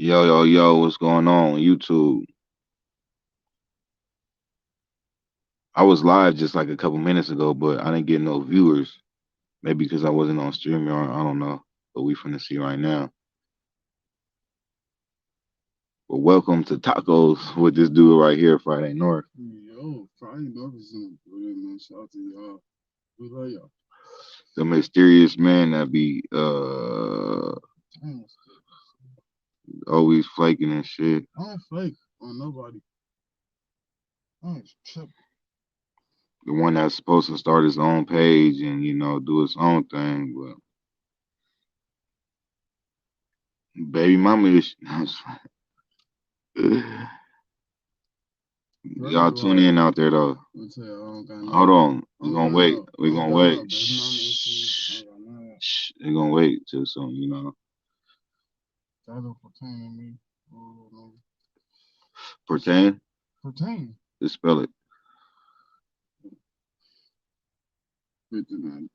Yo, yo, yo, what's going on? YouTube. I was live just like a couple minutes ago, but I didn't get no viewers. Maybe because I wasn't on StreamYard. I don't know. But we finna see right now. But welcome to Tacos with this dude right here, Friday North. Yo, Friday North is in the building, man. Shout out to y'all. We love y'all. The mysterious man that be Damn, always flaking and shit. I don't flake on nobody. I ain't tripping. The one that's supposed to start his own page and, do his own thing. But baby mama is First y'all of tune all, in out there though. I'll tell you, I don't got Hold no, on. I We're don't gonna got wait. no, I We're don't gonna got wait. no baby mama issues. I Shh. don't got none of that. Shh. We're gonna wait till soon. That don't pertain to me. Oh, no. Pertain? Pertain. Just spell it. 59.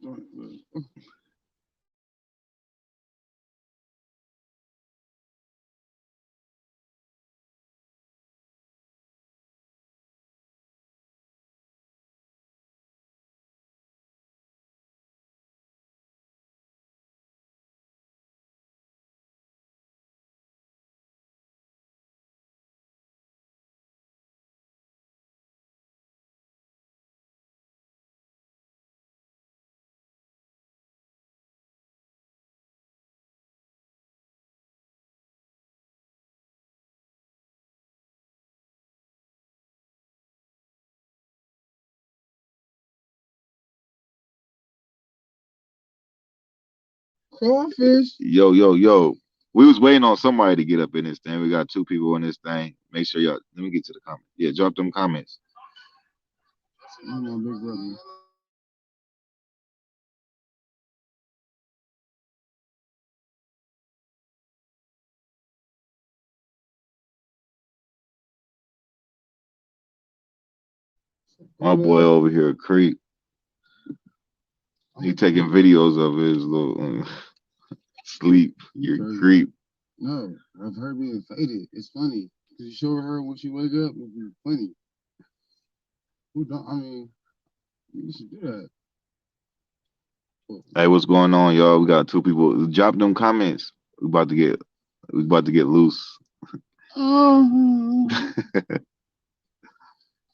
Crawfish. Yo, yo, yo. We was waiting on somebody to get up in this thing. We got two people in this thing. Make sure y'all. Let me get to the comments. Yeah, drop them comments. You my big brother. My What boy up? over here, creep. He taking videos of his little sleep. You You're crazy. creep. No, of her being faded. It's funny. Because you show her when she wake up, it'd be funny. Who don't, I mean, you should do that. Hey, what's going on, y'all? We got two people. Drop them comments. We about to get loose. Oh,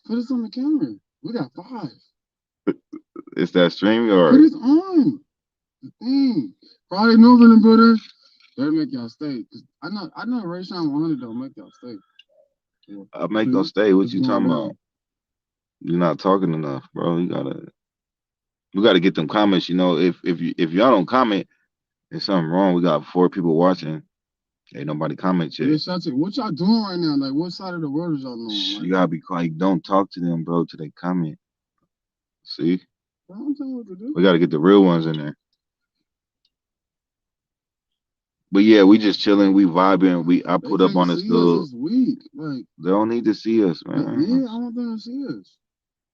put this on the camera. We got five. It's that stream Put or this on the thing. Friday North in the building. Better make y'all stay. 'Cause I know Ray Sean 100 don't make y'all stay. Yeah. I make them See, stay. What it's you going talking about? down. You're not talking enough, bro. We gotta get them comments. If y'all don't comment, there's something wrong. We got four people watching. Ain't nobody comment Yeah, yet. shout to what y'all doing right now? Like, what side of the world is y'all on? Shh, you Like, gotta be quiet. Don't talk to them, bro, till they comment. See? I don't tell you what to do. We gotta get the real ones in there. But yeah, we just chilling, we vibing. I They put up can't on this see us little. this week. Like, They don't need to see us, man. yeah, I want them to see us.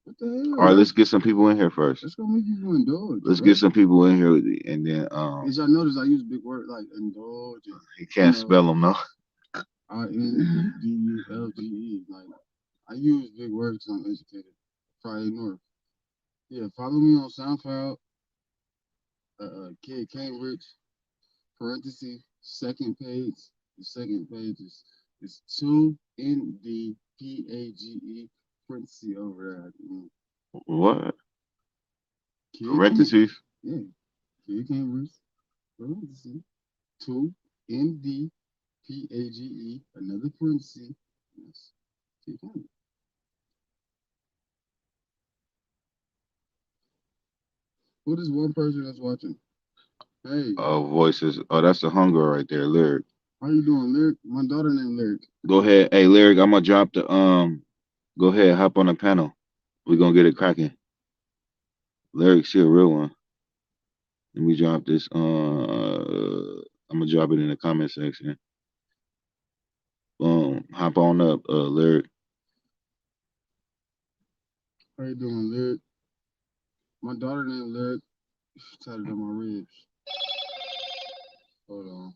What the All hell? right, let's get some people in here first. Let's go make people indulge, Let's get bro. some people in here, and then As y'all notice, I use big words like indulge and, he you can't know, spell them, no. INDULGE. Like, I use big words 'cause I'm educated. Friday North. Yeah, follow me on SoundCloud, Kid Cambridge, parenthesis, second page. The second page is 2NDPAGE, parenthesis over there. What? Kid Cambridge. Parentheses. Yeah, Kid Cambridge, parenthesis, 2NDPAGE, another parenthesis. Yes, Kid Cambridge. Who is one person that's watching? Hey, Voices. Oh, that's the hunger right there, lyric. how you doing, Lyric? My daughter named Lyric. Go ahead. Hey, lyric, I'm gonna drop the go ahead, hop on the panel. We're gonna get it cracking. Lyric, she a real one. Let me drop this. I'm gonna drop it in the comment section. Boom. Hop on up, lyric. How you doing, Lyric? My daughter named Lyric. She tatted on my ribs. Hold on.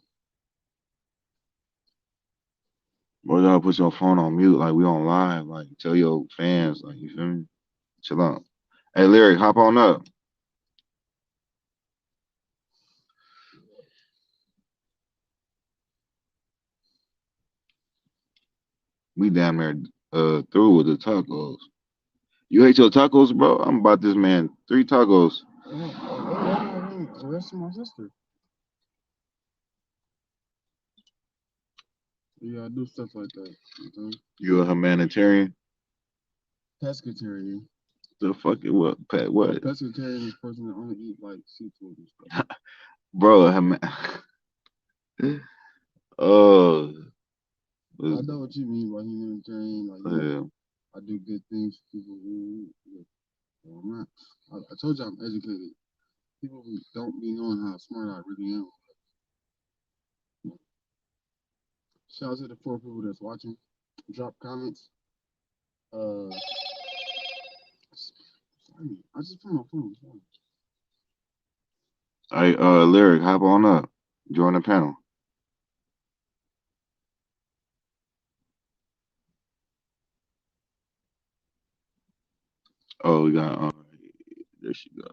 Bro, y'all put your phone on mute like we on live. Like tell your fans, like you feel me? Chill out. Hey, Lyric, hop on up. We damn near through with the tacos. You hate your tacos, bro? I'm about this man 3 tacos. The rest of my sister. Yeah, I do stuff like that. Okay? You a humanitarian? Pescatarian. The fuck it what? Pet what? Pescatarian is a person that only eat like seafood and stuff. Bro, oh, I know what you mean by humanitarian. Like, yeah. I do good things for people who. Yeah. Well, I'm not. I told you I'm educated. People who don't be knowing how smart I really am. Shout out to the 4 people that's watching. Drop comments. Sorry, I just put my phone. Sorry. Hey, Lyric, hop on up. Join the panel. Oh, we got there she go.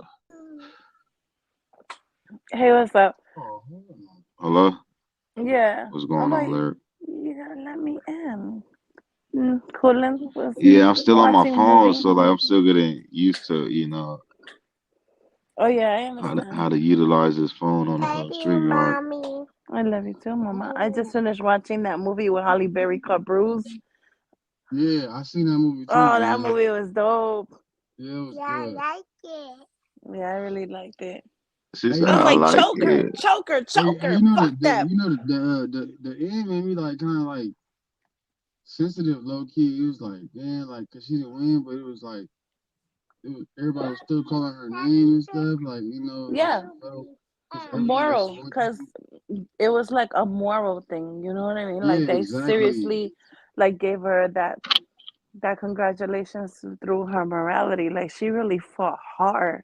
Hey, what's up? Oh, Hello? Yeah. What's going on, Lyric? You gotta let me in. Colin was Yeah, I'm still on my watching phone, movie. so like I'm still getting used to, you know, Oh yeah, I how understand. to utilize this phone on the StreamYard. I love you too, Mama. I just finished watching that movie with Holly Berry called Bruise. yeah, I seen that movie too. Oh, that movie was dope. Yeah, it was good. I like it. Yeah, I really liked it. She I said, was I like, like choker, it. choker, choker. You know Fuck that. the end made me like kind of like sensitive, low key. It was like, damn, like, cause she didn't win, but it was like, everybody was still calling her name and stuff, like, you know. Yeah. Moral, Cause because it was like a moral thing. You know what I mean? yeah, Like they exactly. seriously, like gave her that congratulations through her morality. Like she really fought hard,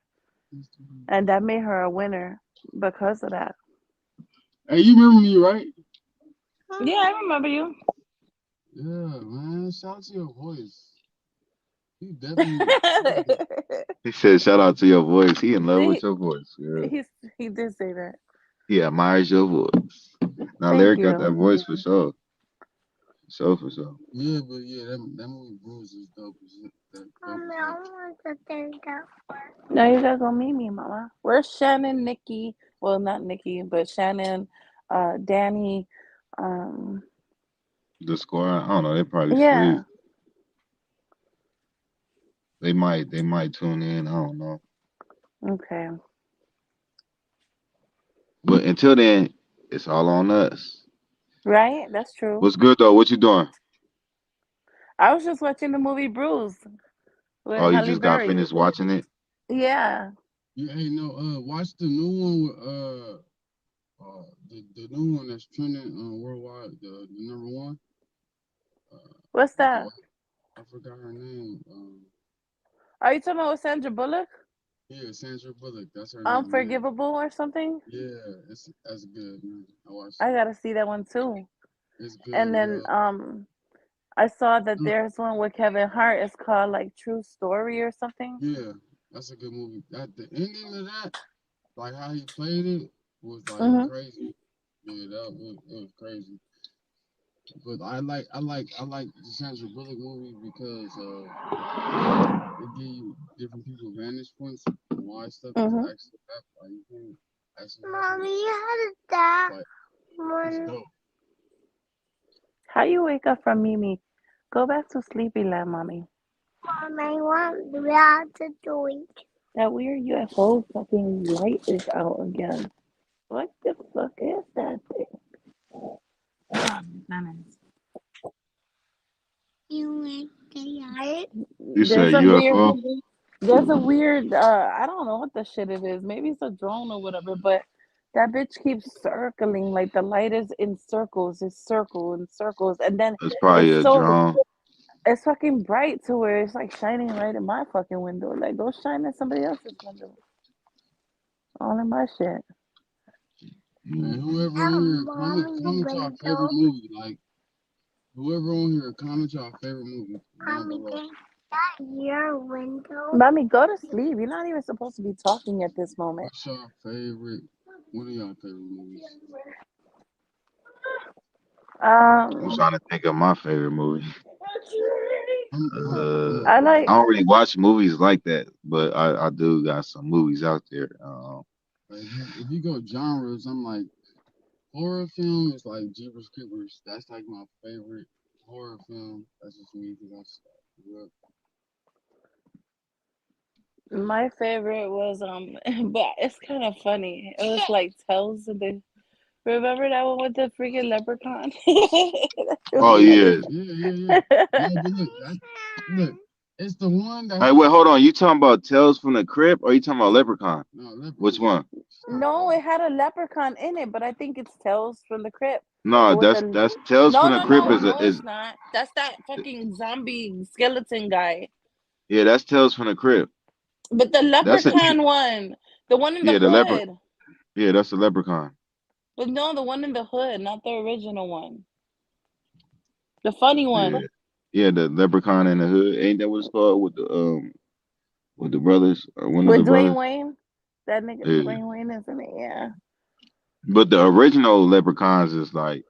and that made her a winner because of that. Hey, you remember me, right? Yeah, I remember you. Yeah, man. Shout out to your voice. You definitely. He said, shout out to your voice. He in love with your voice. Yeah. he did say that. He admires your voice. Now, Thank Lyric got that you. voice for sure. For sure. Yeah, but yeah, that movie Bruce is dope. No, you gotta go meet me, Mama. Where's Shannon, Nikki? Well, not Nikki, but Shannon, Danny. Um, The squad, I don't know. They probably yeah. sleep. They might tune in. I don't know. Okay. But until then, it's all on us. Right? That's true. What's good though? What you doing? I was just watching the movie Bruce with Oh, you Halle just got Berry. finished watching it? Yeah. Yeah, hey, no, watch the new one with the new one that's trending worldwide, the number one. What's that? I forgot her name. Are you talking about Sandra Bullock? Yeah, Sandra Bullock. That's her name. Unforgivable or something? Yeah, that's good, man. I watched I it. gotta see that one too. It's good. And then I saw that there's one with Kevin Hart. It's called like True Story or something. Yeah, that's a good movie. At the ending of that, like how he played it was like crazy. Yeah, it was crazy. But I like the Sandra Bullock movie because it give you different people's vantage points and why stuff is actually happening. Like, you can actually Mommy, how did that it's dope. How you wake up from Mimi? Go back to sleepy land, mommy. Mom, I want that to do it. That weird UFO fucking light is out again. What the fuck is that thing? Oh, goodness. You like the art? You said UFO? There's a weird I don't know what the shit it is. Maybe it's a drone or whatever, but that bitch keeps circling. Like the light is in circles, it's circle and circles, and then It's probably it's a so drone. it's fucking bright to where it's like shining right in my fucking window. Like go shine in somebody else's window. All in my shit. And whoever here, comment your favorite movie. Like, Whoever on here, comment your favorite movie down Mommy, below. is that your window? Mommy, go to sleep. You're not even supposed to be talking at this moment. What's your favorite? One of y'all favorite movies? I'm Um, trying to think of my favorite movie. I I like. don't really watch movies like that, but I do got some movies out there. If you go genres, I'm like horror film is like Jeepers Creepers. That's like my favorite horror film. That's just me because I grew up. My favorite was but it's kind of funny. It was like Tales of the. Remember that one with the freaking leprechaun? That shit Oh was yeah. Yeah. No, but look, it's the one that Hey, wait, hold on. You talking about Tales from the Crypt, or you talking about Leprechaun? no Which Leprechaun. one? Stop, No, bro. it had a leprechaun in it, but I think it's Tales from the Crypt. No, With that's the that's Tales no, from the no, Crypt no, is no, it's not. That's that fucking zombie skeleton guy. yeah, that's Tales from the Crypt. But the That's a leprechaun one, the one in the yeah, the leper. hood. Yeah, that's the Leprechaun. But no, the one in the hood, not the original one. The funny Yeah, one. yeah, the Leprechaun in the Hood. Ain't that what it's called with the brothers or one of the With Dwayne brothers? Wayne. That nigga Yeah, Dwayne Wayne is in it, yeah. but the original Leprechauns is like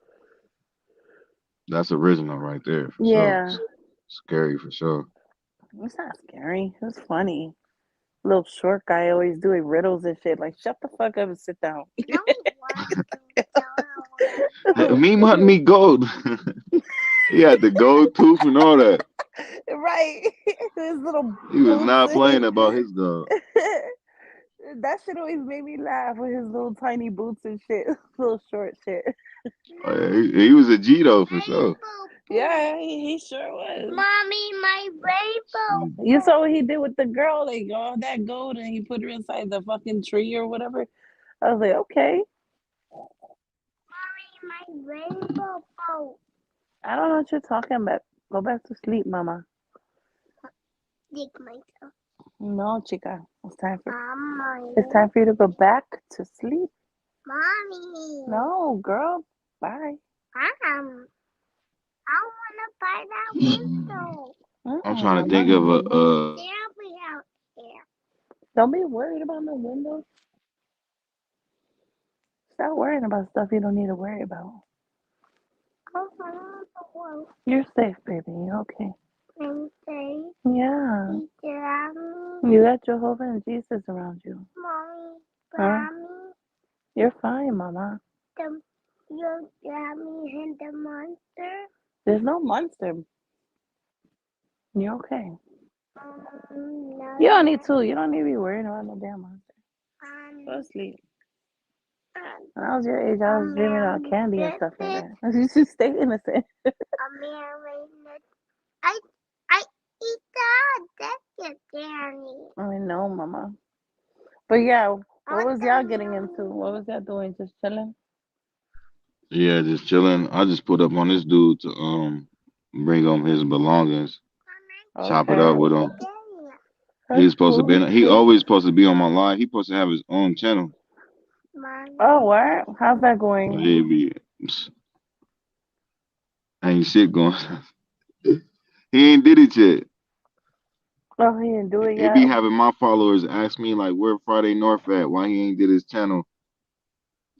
that's original right there for sure. Yeah. Scary for sure. It's not scary. It's funny. Little short guy always doing riddles and shit. Like, shut the fuck up and sit down. No one to tell Hey, me hunt me gold. He had the gold tooth and all that. Right. His little He was boots. not playing about his gold. That shit always made me laugh with his little tiny boots and shit. Little short shit. Oh, yeah, he was a G though for sure. Yeah, he sure was. Mommy, my rainbow. You saw what he did with the girl, like all that gold, and he put her inside the fucking tree or whatever. I was like, okay. My rainbow boat. I don't know what you're talking about. Go back to sleep, mama. Dig myself. No, chica. Mommy. It's time for you to go back to sleep. Mommy. No, girl. Bye. I wanna buy that window. I'm trying to Mama. think of a There we out there. Don't be worried about no windows. Stop worrying about stuff you don't need to worry about. Oh, the world. You're safe, baby. You're okay. And say, Yeah. mommy, You got Jehovah and Jesus around you. Huh? mommy, You're fine, mama. you got me and the monster. There's no monster. You're okay. No, You don't need to. You don't need to be worrying about no damn monster. Go to sleep. When I was your age, I was dreaming about candy and stuff like that. You should stay innocent. I I eat that. That's your Danny. I know, mama. But yeah, what was y'all getting into? What was y'all doing? Just chilling? yeah, just chilling. I just put up on this dude to bring him his belongings, chop it up Okay. with him. That's He's supposed to cool. be. He always supposed to be on my line. He supposed to have his own channel. Oh, what? How's that going? Maybe ain't shit going. He ain't did it yet. Oh, he didn't do it He yet? be having my followers ask me like, where Friday North at? Why he ain't did his channel?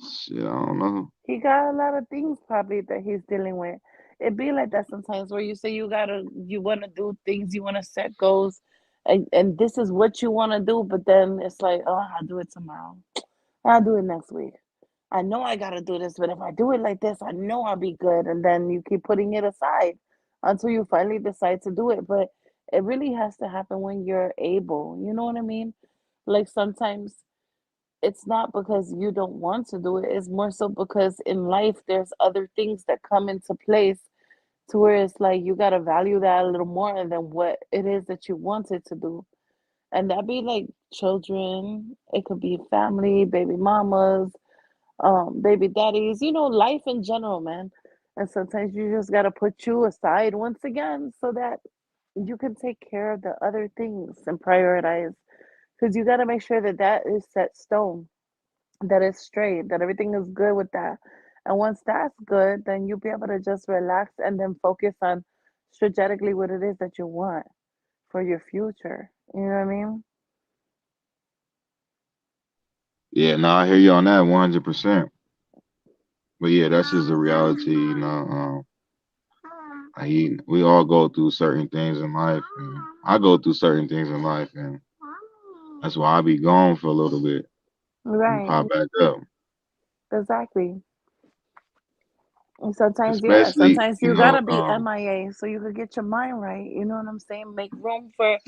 Shit, I don't know. He got a lot of things probably that he's dealing with. It be like that sometimes where you say you wanna do things, you wanna set goals, and this is what you wanna do, but then it's like, oh, I'll do it tomorrow. I'll do it next week. I know I gotta do this, but if I do it like this, I know I'll be good. And then you keep putting it aside until you finally decide to do it. But it really has to happen when you're able. You know what I mean? Like sometimes it's not because you don't want to do it, it's more so because in life there's other things that come into place to where it's like you gotta value that a little more than what it is that you wanted to do. And that be like children, it could be family, baby mamas, baby daddies, life in general, man. And sometimes you just gotta put you aside once again so that you can take care of the other things and prioritize. Because you gotta make sure that that is set stone, that is straight, that everything is good with that. And once that's good, then you'll be able to just relax and then focus on strategically what it is that you want for your future. You know what I mean? Yeah, no, I hear you on that 100%. But yeah, that's just the reality, you know. We all go through certain things in life, and I go through certain things in life, and that's why I be gone for a little bit and Right. pop back up. Exactly. And sometimes, yeah, Especially, sometimes you you know, gotta be MIA so you could get your mind right. You know what I'm saying? Make room for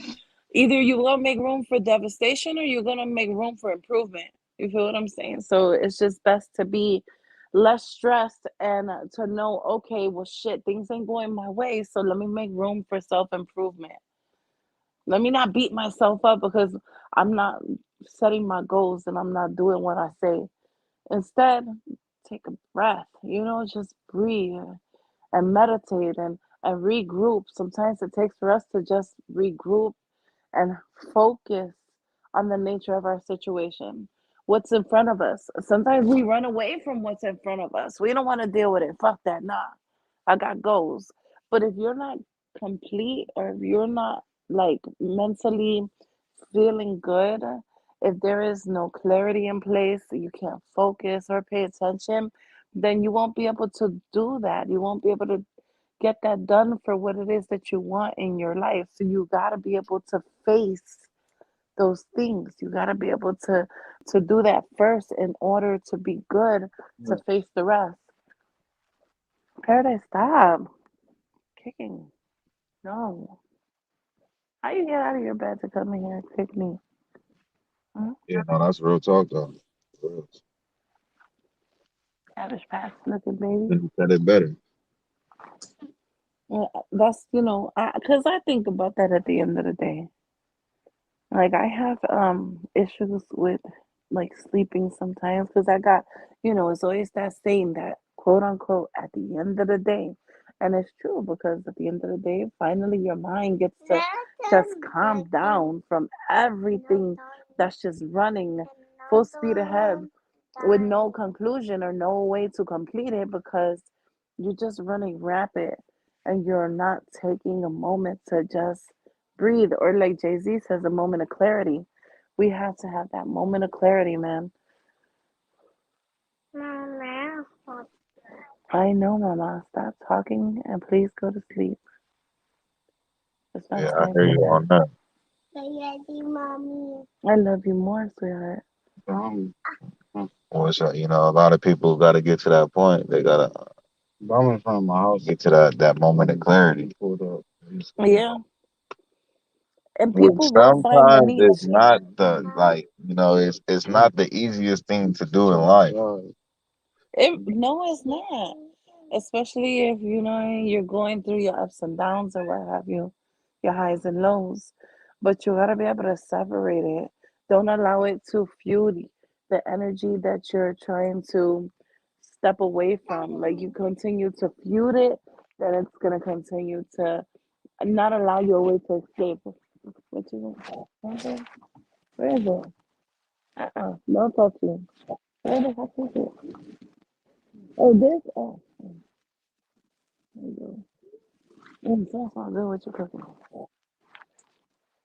either you're gonna make room for devastation or you're gonna make room for improvement. You feel what I'm saying? So it's just best to be less stressed and to know, okay, well, shit, things ain't going my way, so let me make room for self improvement. Let me not beat myself up because I'm not setting my goals and I'm not doing what I say. Instead, take a breath, just breathe and meditate and regroup. Sometimes it takes for us to just regroup and focus on the nature of our situation. What's in front of us. Sometimes we run away from what's in front of us. We don't want to deal with it. Fuck that. Nah. I got goals. But if you're not complete or if you're not like mentally feeling good, if there is no clarity in place, you can't focus or pay attention, then you won't be able to do that. You won't be able to get that done for what it is that you want in your life. So you got to be able to face those things. You got to be able to do that first in order to be good to face the rest. Paradise, stop kicking. No. How you get out of your bed to come in here and kick me? Huh? yeah, no, that's real talk though. Real. Cabbage Patch looking baby. You said it better. Yeah, that's because I think about that at the end of the day. Like I have issues with like sleeping sometimes because I got, it's always that saying that quote unquote at the end of the day. And it's true because at the end of the day, finally your mind gets to just calm down from everything that's just running full speed ahead with no conclusion or no way to complete it because you're just running rapid and you're not taking a moment to just breathe, or like Jay-Z says, a moment of clarity. We have to have that moment of clarity, man. Mama, I know, Mama. Stop talking and please go to sleep. It's not Yeah, I time hear for you that. on that. Daddy, mommy. I love you more, sweetheart. I'm, Which, a lot of people got to get to that point. They got to I'm in front of my house. get to that moment of clarity. Pulled up. Yeah, and Which people will find the sometimes it's niche. not the like, it's not the easiest thing to do in life. No, it's not. Especially if you're going through your ups and downs or what have you, your highs and lows. But you gotta be able to separate it. Don't allow it to fuel the energy that you're trying to step away from. Like you continue to fuel it, then it's gonna continue to not allow you a way to escape. What you want? Okay. Where is it? No touching. Where the heck is it? Oh, this? Oh, there you go. That's not good what you're cooking.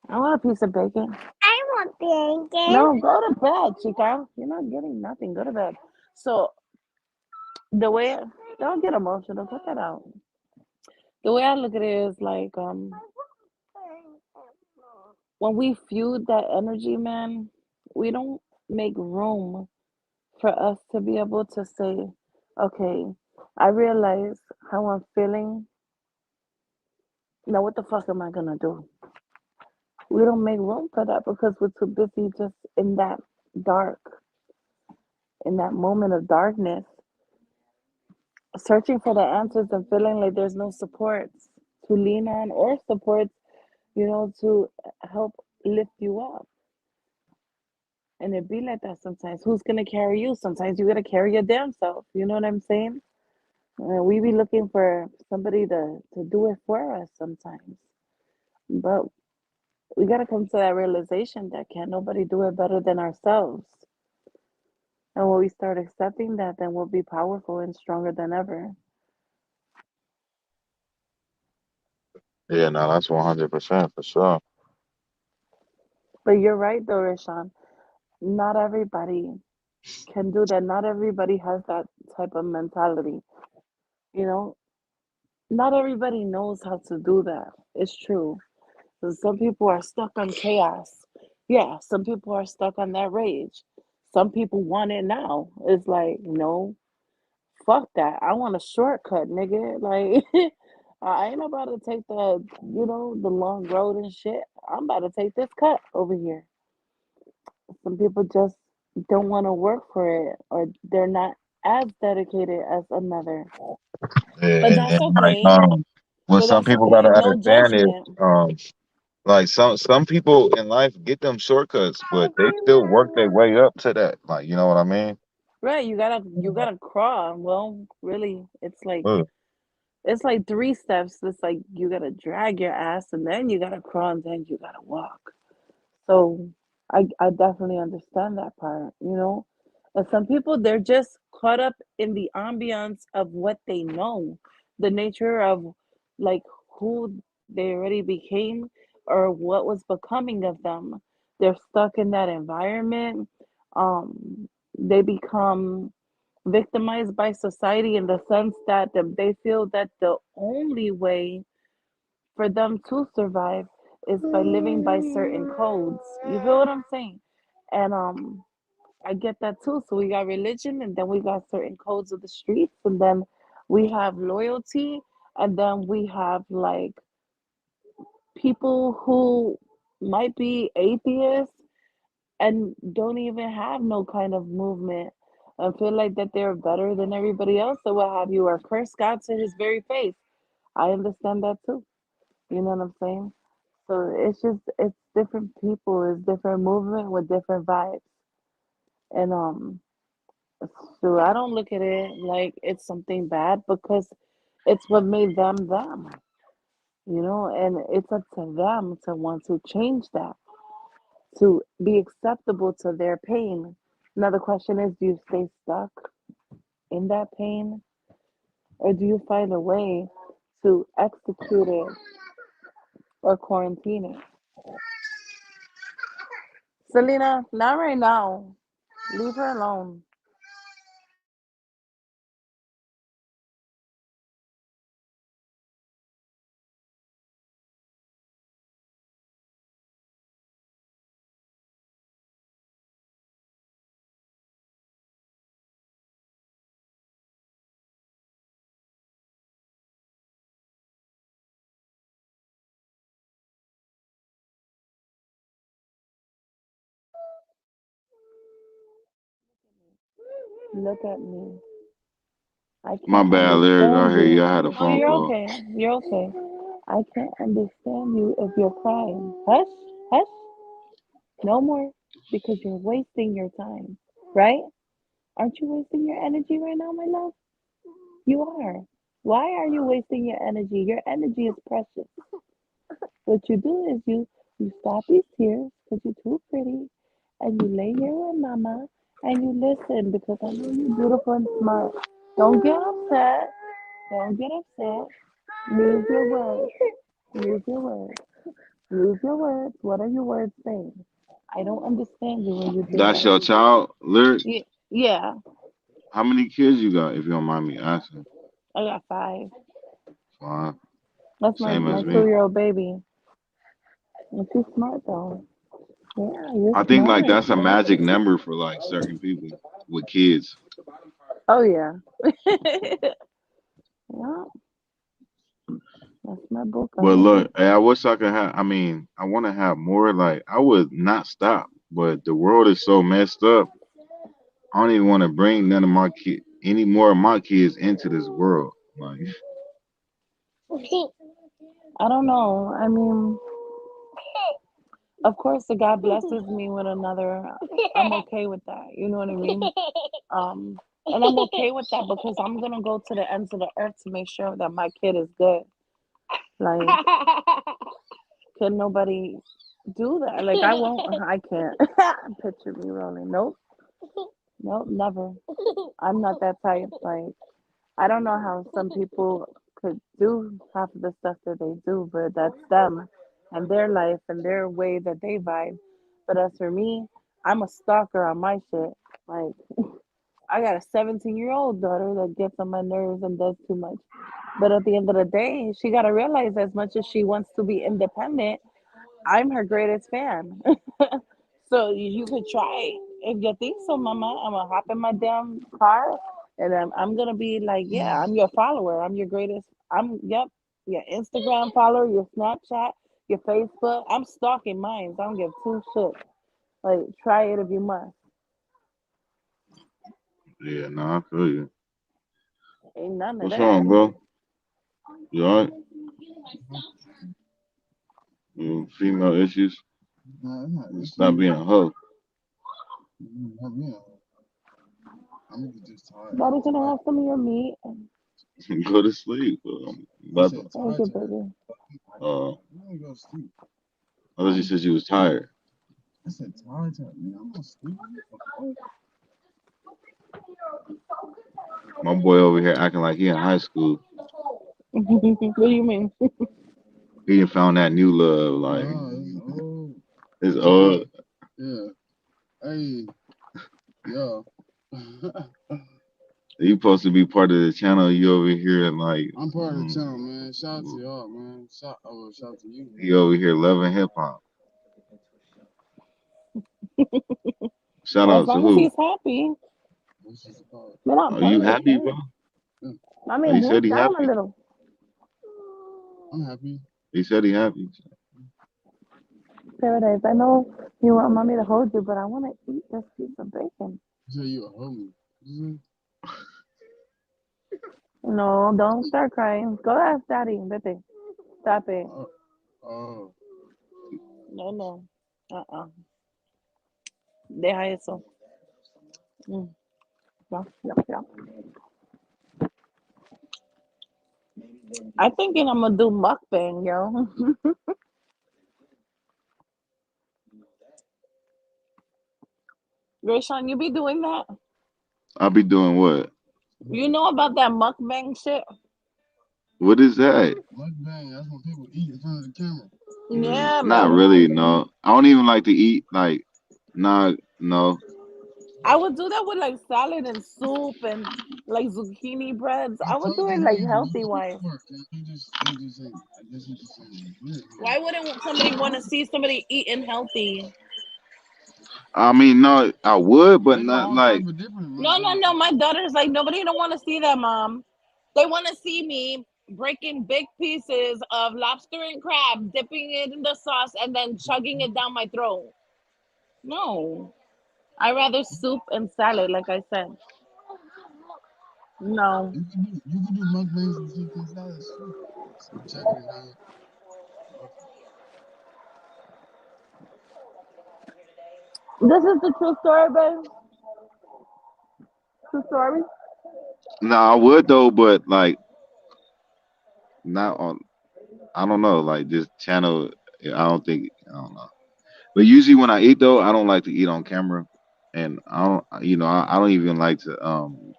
I want a piece of bacon. I want bacon. No, go to bed, chica. You're not getting nothing. Go to bed. So the way don't get emotional. Put that out. The way I look at it is like when we feud that energy, man, we don't make room for us to be able to say, okay, I realize how I'm feeling. Now what the fuck am I gonna do? We don't make room for that because we're too busy just in that dark, in that moment of darkness, searching for the answers and feeling like there's no supports to lean on or supports, to help lift you up. And it be like that sometimes. Who's gonna carry you? Sometimes you gotta carry your damn self. You know what I'm saying? We be looking for somebody to do it for us sometimes, but we gotta come to that realization that can't nobody do it better than ourselves. And when we start accepting that, then we'll be powerful and stronger than ever. Yeah, no, that's 100% for sure. But you're right, though, Rashawn. Not everybody can do that. Not everybody has that type of mentality. You know, not everybody knows how to do that. It's true. So some people are stuck on chaos. Yeah, some people are stuck on that rage. Some people want it now. It's like, no, fuck that. I want a shortcut, nigga. Like, I ain't about to take the long road and shit. I'm about to take this cut over here. Some people just don't want to work for it, or they're not as dedicated as another. Yeah, But and that's like okay. what But some that's people okay. gotta No understand is judgment. like some people in life get them shortcuts, but they still work their way up to that. Like, you know what I mean? Right, you gotta crawl. Well, really, Look, it's like three steps. It's like you gotta drag your ass, and then you gotta crawl, and then you gotta walk. So I definitely understand that part, you know. And some people, they're just caught up in the ambiance of what they know, the nature of like who they already became or what was becoming of them. They're stuck in that environment. They become victimized by society in the sense that they feel that the only way for them to survive is by living by certain codes. You feel what I'm saying? And I get that too. So we got religion, and then we got certain codes of the streets, and then we have loyalty, and then we have like people who might be atheists and don't even have no kind of movement and feel like that they're better than everybody else or what have you, or curse God to his very face. I understand that too. You know what I'm saying? So it's different people, it's different movement with different vibes. And so I don't look at it like it's something bad because it's what made them them, and it's up to them to want to change that, to be acceptable to their pain. Another question is, do you stay stuck in that pain, or do you find a way to execute it or quarantine it? Selena, not right now. Leave her alone. Look at me. I my can't bad, lyric. I understand hear you. you. I had a No, phone you're call. okay. You're okay. I can't understand you if you're crying. Hush, hush, no more, because you're wasting your time, right? Aren't you wasting your energy right now, my love? You are. Why are you wasting your energy? Your energy is precious. What you do is you stop these tears because you're too pretty, and you lay here with mama and you listen because I know you're beautiful and smart. Don't get upset. Don't get upset. Use your words. Use your words. Use your words. What are your words saying? I don't understand you when you do That's that. your child, lyric. Yeah, How many kids you got, if you don't mind me asking? I got five. Five. That's my, Same my as me. 2-year-old baby. And she's smart though. Yeah, you're I think like smart. that's a magic number for like certain people with kids. Oh yeah. Yeah, that's my book. I But love look, it. hey, I wish I could have. I mean, I want to have more. Like, I would not stop, but the world is so messed up. I don't even want to bring none of my kid, any more of my kids into this world. Like, I don't know. I mean, of course, if God blesses me with another, I'm okay with that. You know what I mean? And I'm okay with that because I'm gonna go to the ends of the earth to make sure that my kid is good. Like, can nobody do that? Like, I won't. I can't picture me rolling. Nope. Nope, never. I'm not that type. Like, I don't know how some people could do half of the stuff that they do, but that's them and their life and their way that they vibe. But as for me, I'm a stalker on my shit. Like, I got a 17-year-old daughter that gets on my nerves and does too much. But at the end of the day, she got to realize as much as she wants to be independent, I'm her greatest fan. So you could try if you think so, Mama. I'm gonna hop in my damn car, and I'm gonna be like, yeah, I'm your follower. I'm your greatest. Yep, your Instagram follower, your Snapchat, your Facebook. I'm stalking mine. So I don't give two shits. Like, try it if you must. Yeah, no, I feel you. Ain't none of What's that. wrong, bro? You alright? Mhm. You female issues? Nah, it's not Stop issues. being a hoe. Not me. I'm just tired. Daddy, can I Tired. have some of your meat? Go to sleep. Bro. I'm I about to. said Thank tired you, today. baby. Uh, You want to go to sleep? I thought you said you was tired. I said tired today. Man, I'm not sleeping. What My boy over here acting like he in high school. What do you mean? He done found that new love. the Like fuck? Nah, it's old. it's old. Yeah. Hey, yo. You supposed to be part of the channel. You over here and like I'm part of the channel, man. Shout out to y'all, man. Shout out to you, he man. over here loving hip hop. Shout As out to long as who? he's happy, What's this about? we're not Are you playing. happy, bro? Yeah, I Oh, mean, he said move he down a happy. little. I'm happy. He said he happy. Paradise, I know you want mommy to hold you, but I want to eat this piece of bacon. You say you a homie. Mhm. No, don't start crying. Go ask daddy, Vete. Stop it. Oh, oh. No, no. Uh-uh. Deja eso. Mm. No, no, no. I'm thinking I'm gonna do mukbang, yo. Rayshawn, you be doing that? I'll be doing what? You know about that mukbang shit? What is that? Mukbang, that's when people eat in front of the camera. Yeah, Not man. really. No, I don't even like to eat. Like, nah, no. I would do that with like salad and soup and like zucchini breads. I I would told do you it he like ain't do healthy the wise. homework. And you just say, I guess you just saying weird, Why man. wouldn't somebody want to see somebody eating healthy? I mean, no, I would, but They got not all type like. of different No, no, mukbang no. channels. My daughter's like, nobody don't want to see that, mom. They want to see me breaking big pieces of lobster and crab, dipping it in the sauce, and then chugging it down my throat. No. I rather soup and salad, like I said. No. You can do mukbangs and soup and salads too. You checking it down. This is the true story, babe. True story. No, I would though, but like not on. I don't know. Like this channel, I don't think. I don't know. But usually when I eat though, I don't like to eat on camera, and I don't. I don't even like to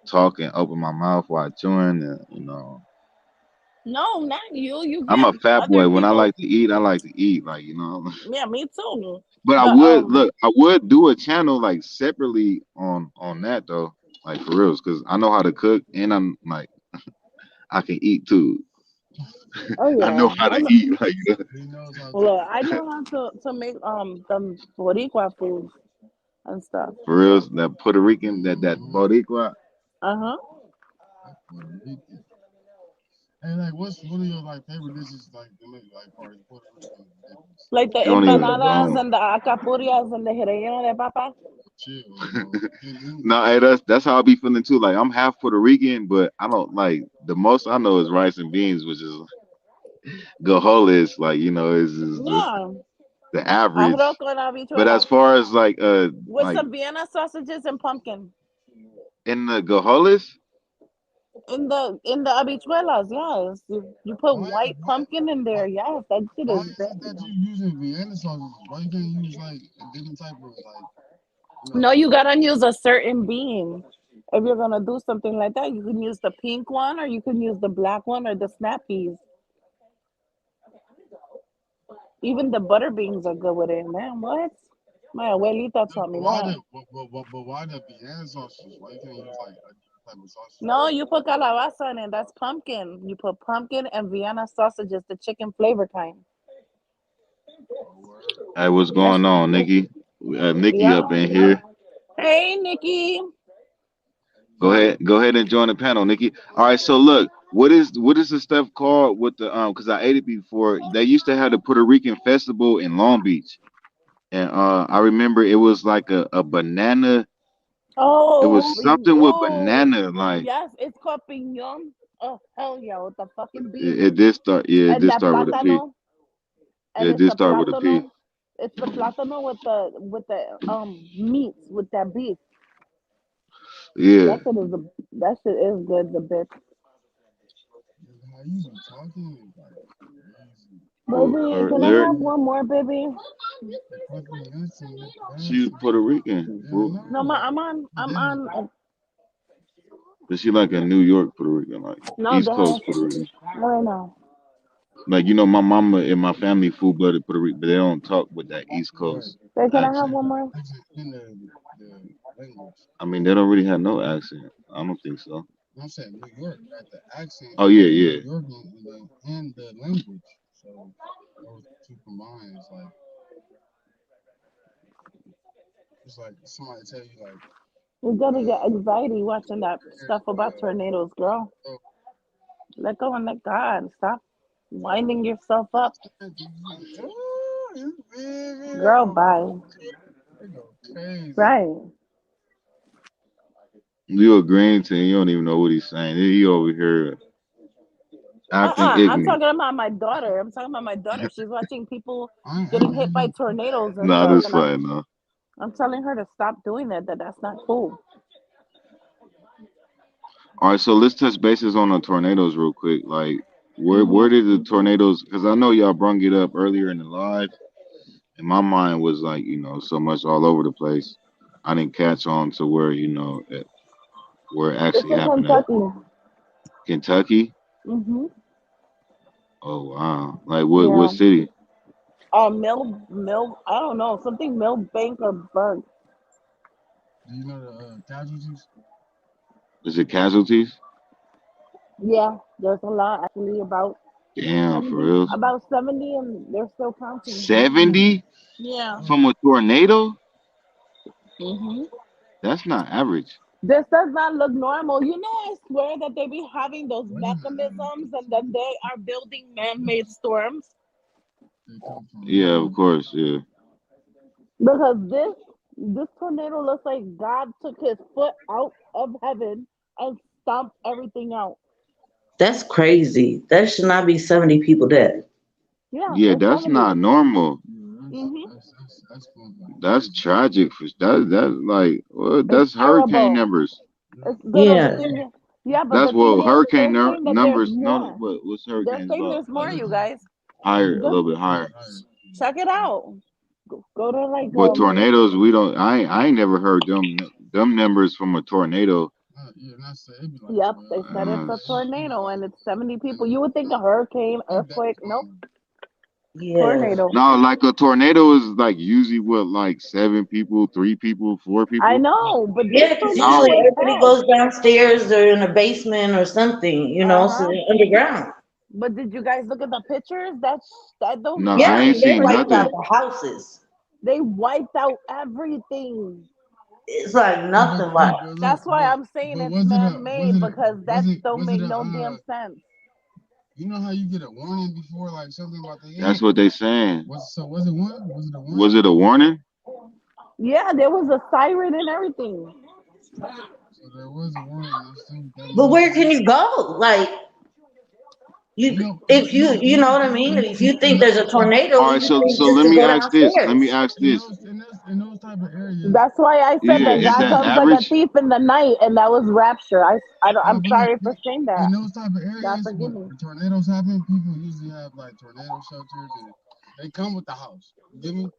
talk and open my mouth while chewing. And, No, not you. You I'm get a fat other boy. When I people. like to eat, I like to eat. Like Yeah, me too. But I But would look. I would do a channel like separately on that though, like for reals, because I know how to cook and I'm like I can eat too. oh I know yeah, how I to know. eat. Like He knows how to. Look, I know how to make the boricua food and stuff. for reals, that Puerto Rican, that Mm-hmm. Boricua. Uh huh. Like Puerto Rican. And like, what are your like favorite dishes like to make like part of Puerto Rican dishes? Like the Don't even empanadas and the acapurias and the relleno de papa. Chill, bro. no, hey, that's how I be feeling too. Like I'm half Puerto Rican, but I don't like the most I know is rice and beans, which is gojoles. Like is Yeah, the arroz average. con But as habichuelas far as with like some Vienna sausages and pumpkin in the gojoles, in the habichuelas. Yes, you put Why, white why, pumpkin in why, there. Yes, that shit why is is it that banging. you using Vienna sausages? Why you can't use like a different type of like? No, No. you gotta use a certain bean. If you're gonna do something like that, you can use the pink one, or you can use the black one, or the snap peas. Even the butter beans are good with it. Man, what? My abuelita No, taught but me why that. the but why the Vienna sausage? Why you can't use like a different type of sausage? No, you put calabaza in it. That's pumpkin. You put pumpkin and Vienna sausages, the chicken flavor kind. Oh, word. Hey, what's That's going on, Nikki? Nikki yeah. up in here. Hey, Nikki. Go ahead and join the panel, Nikki. All right, so look, what is the stuff called with the because I ate it before. They used to have the Puerto Rican festival in Long Beach. And I remember it was like a banana, it was Oh, something with oh, banana, like yes, it's called piñón. Oh, hell yeah, with the fucking beef. it did start, yeah, it And did the start with a P. plátano. And It it's did the start with a P. plátano. It's the plátano with the meats with that beef. Yeah. That shit is good, the bitch. How you be talking is like crazy. Baby, Or can I lyric, have one more, baby? The fucking dancing, the she's dancing. Puerto Rican, Yeah, I fool. know. No, Like I'm then on. But she like a New York Puerto Rican, like No, East deja Coast eso. Puerto Rican. Right now. Like my mama and my family full blooded Puerto Rican, but they don't talk with that East right. Coast Babe, can I have accent. one more? In the language. I mean, they don't really have no accent. I don't think so. I'm saying New York, right? The accent Oh is yeah, New yeah. York and the language. So those two combined is like it's like somebody tell you like You're gonna get uh anxiety watching that here's stuff about tornadoes, girl. oh, Let go and let God. Stop winding yourself up. you baby, Girl, bye. they go crazy. Right. You agreeing to him, you don't even know what he's saying. He over here acting I'm ignorant. talking about my daughter. I'm talking about my daughter. She's watching people I getting ain't hit by even tornadoes and Nah, stuff, this and fine, no. I'm telling her to stop doing that. That's not cool. All right, so let's touch bases on the tornadoes real quick. Like, where Mhm. did the tornadoes? Because I know y'all brung it up earlier in the live, and my mind was like, so much all over the place. I didn't catch on to where where it It's actually in happened at. Kentucky. Kentucky. Mhm. Oh wow! Like what Yeah. city? Mill. I don't know something Millbank or Burke. do you know the casualties? Is it casualties? Yeah, there's a lot actually Damn, for 70, real. about 70, and they're still counting. 70 Yeah. Oh, from a tornado? Mhm. That's not average. This does not look normal. I swear that they be having those where did mechanisms, and then they are building man-made storms. they come from? Yeah, of course. Yeah. Because this tornado looks like God took his foot out of heaven and stomped everything out. That's crazy. That should not be 70 people dead. Yeah, Yeah, it's that's 70. not normal. Yeah, Mhm. that's going That's crazy. tragic for that's like well, It's that's hurricane terrible. numbers. Yeah, It's good. The Yeah. thing is, yeah, but That's the thing what is, hurricane they're saying that there's numbers. No, more. what's They're hurricanes saying about? there's more, Like you guys. higher, a Just little bit higher. higher. check it out. Go to like But tornadoes, we don't. I ain't never heard them numbers from a tornado. Yeah, and I said it'd be like Yep, 12. they said it's Uh, a tornado and it's 70 And people. You would think a hurricane, it that earthquake. Nope, long. Yeah. tornado. no, like a tornado is like usually what, like 7 people, 3 people, four I people. know, but this Yeah, because tornado usually How? was everybody hell. goes downstairs or in a basement or something, Uh so huh. they're underground. But did you guys look at the pictures? That those No, I Yeah, ain't they seen pictures. wiped out nothing. the houses. They wiped out everything. It's like Yeah, nothing like. but look, That's why I'm saying but it's man was made, it a because that don't was it make a no damn sense. you know how you get a warning before like something about to That's hit? what they saying. Was it one? Was it a Was warning? it a warning? Yeah, there was a siren and everything. So there was a warning. That But means where can you go? Like, if you know what I mean? If you think there's a tornado, All right, you think so just let to me go ask this. Let me downstairs. ask this. in those type of areas. That's why I said Yeah, that is God that comes like a average? thief in the night, and that was rapture. No, I'm but look, sorry for saying in that. those type of God areas forgive me. when tornadoes happen, people usually have like tornado shelters and they come with the house. You get me?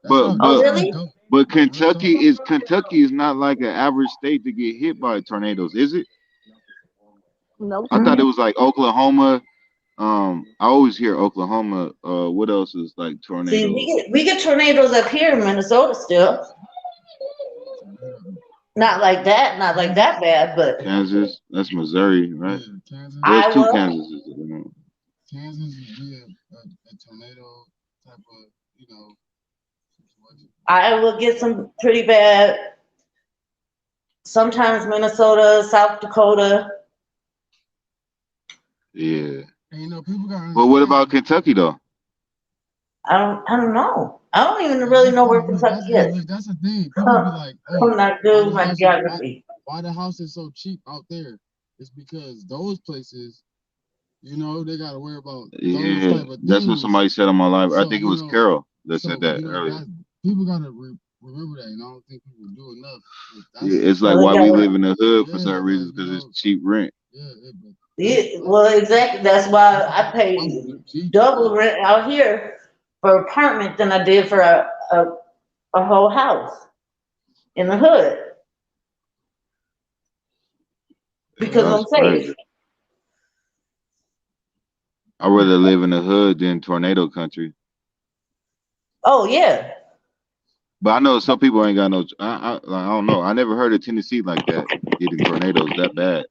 That's But why Oh, but that's why really? go. but That's so. Kentucky is not like an average state to get hit by tornadoes, is it? Nope. I thought Mm. it was like Oklahoma. I always hear Oklahoma. What else is like See, tornadoes? we get tornadoes up here in Minnesota still. Not like that bad, but Kansas. That's Missouri, right? Yeah, Kansas. There's two Iowa, Kansases. Kansas would be a tornado type of, situation. Iowa gets some pretty bad. Sometimes Minnesota, South Dakota. Yeah. And people gotta But what understand. about Kentucky though? I don't know. I don't even Hey, really look, know look, where look, Kentucky that's hey, is. look, that's the thing. People be Huh. like, I'm "Oh, not why good the with my house is geography. why the house is so cheap out there?" It's because those places, they gotta worry about those Yeah, type of that's what things. somebody said on my live. I So think it was Carol that said so that earlier. that people gotta remember that, and I don't think people do enough. But Yeah, that's it's like Well, they why we got live in the hood for yeah, certain like reasons because it's cheap rent. yeah, but yeah, that's well, exactly. That's why I houses pay are cheap. double rent out here for apartment than I did for a whole house in the hood because Yeah, I'm That's safe. crazy. I'd rather live in the hood than tornado country. Oh yeah. But I know some people ain't got no. I don't know. I never heard of Tennessee like that getting tornadoes that bad.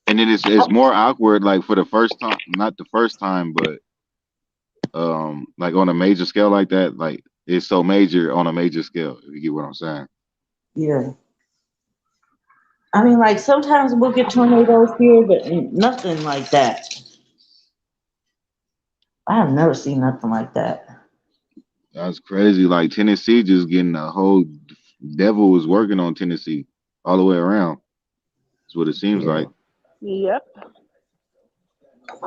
And then it's more awkward like for the first time, not the first time, but like on a major scale like that, like it's so major on a major scale. If you get what I'm saying. Yeah. I mean, like sometimes we'll get tornadoes here, but nothing like that. I have never seen nothing like that. That's crazy. Like Tennessee just getting a whole devil is working on Tennessee all the way around. That's what it seems Yeah. like. Yep.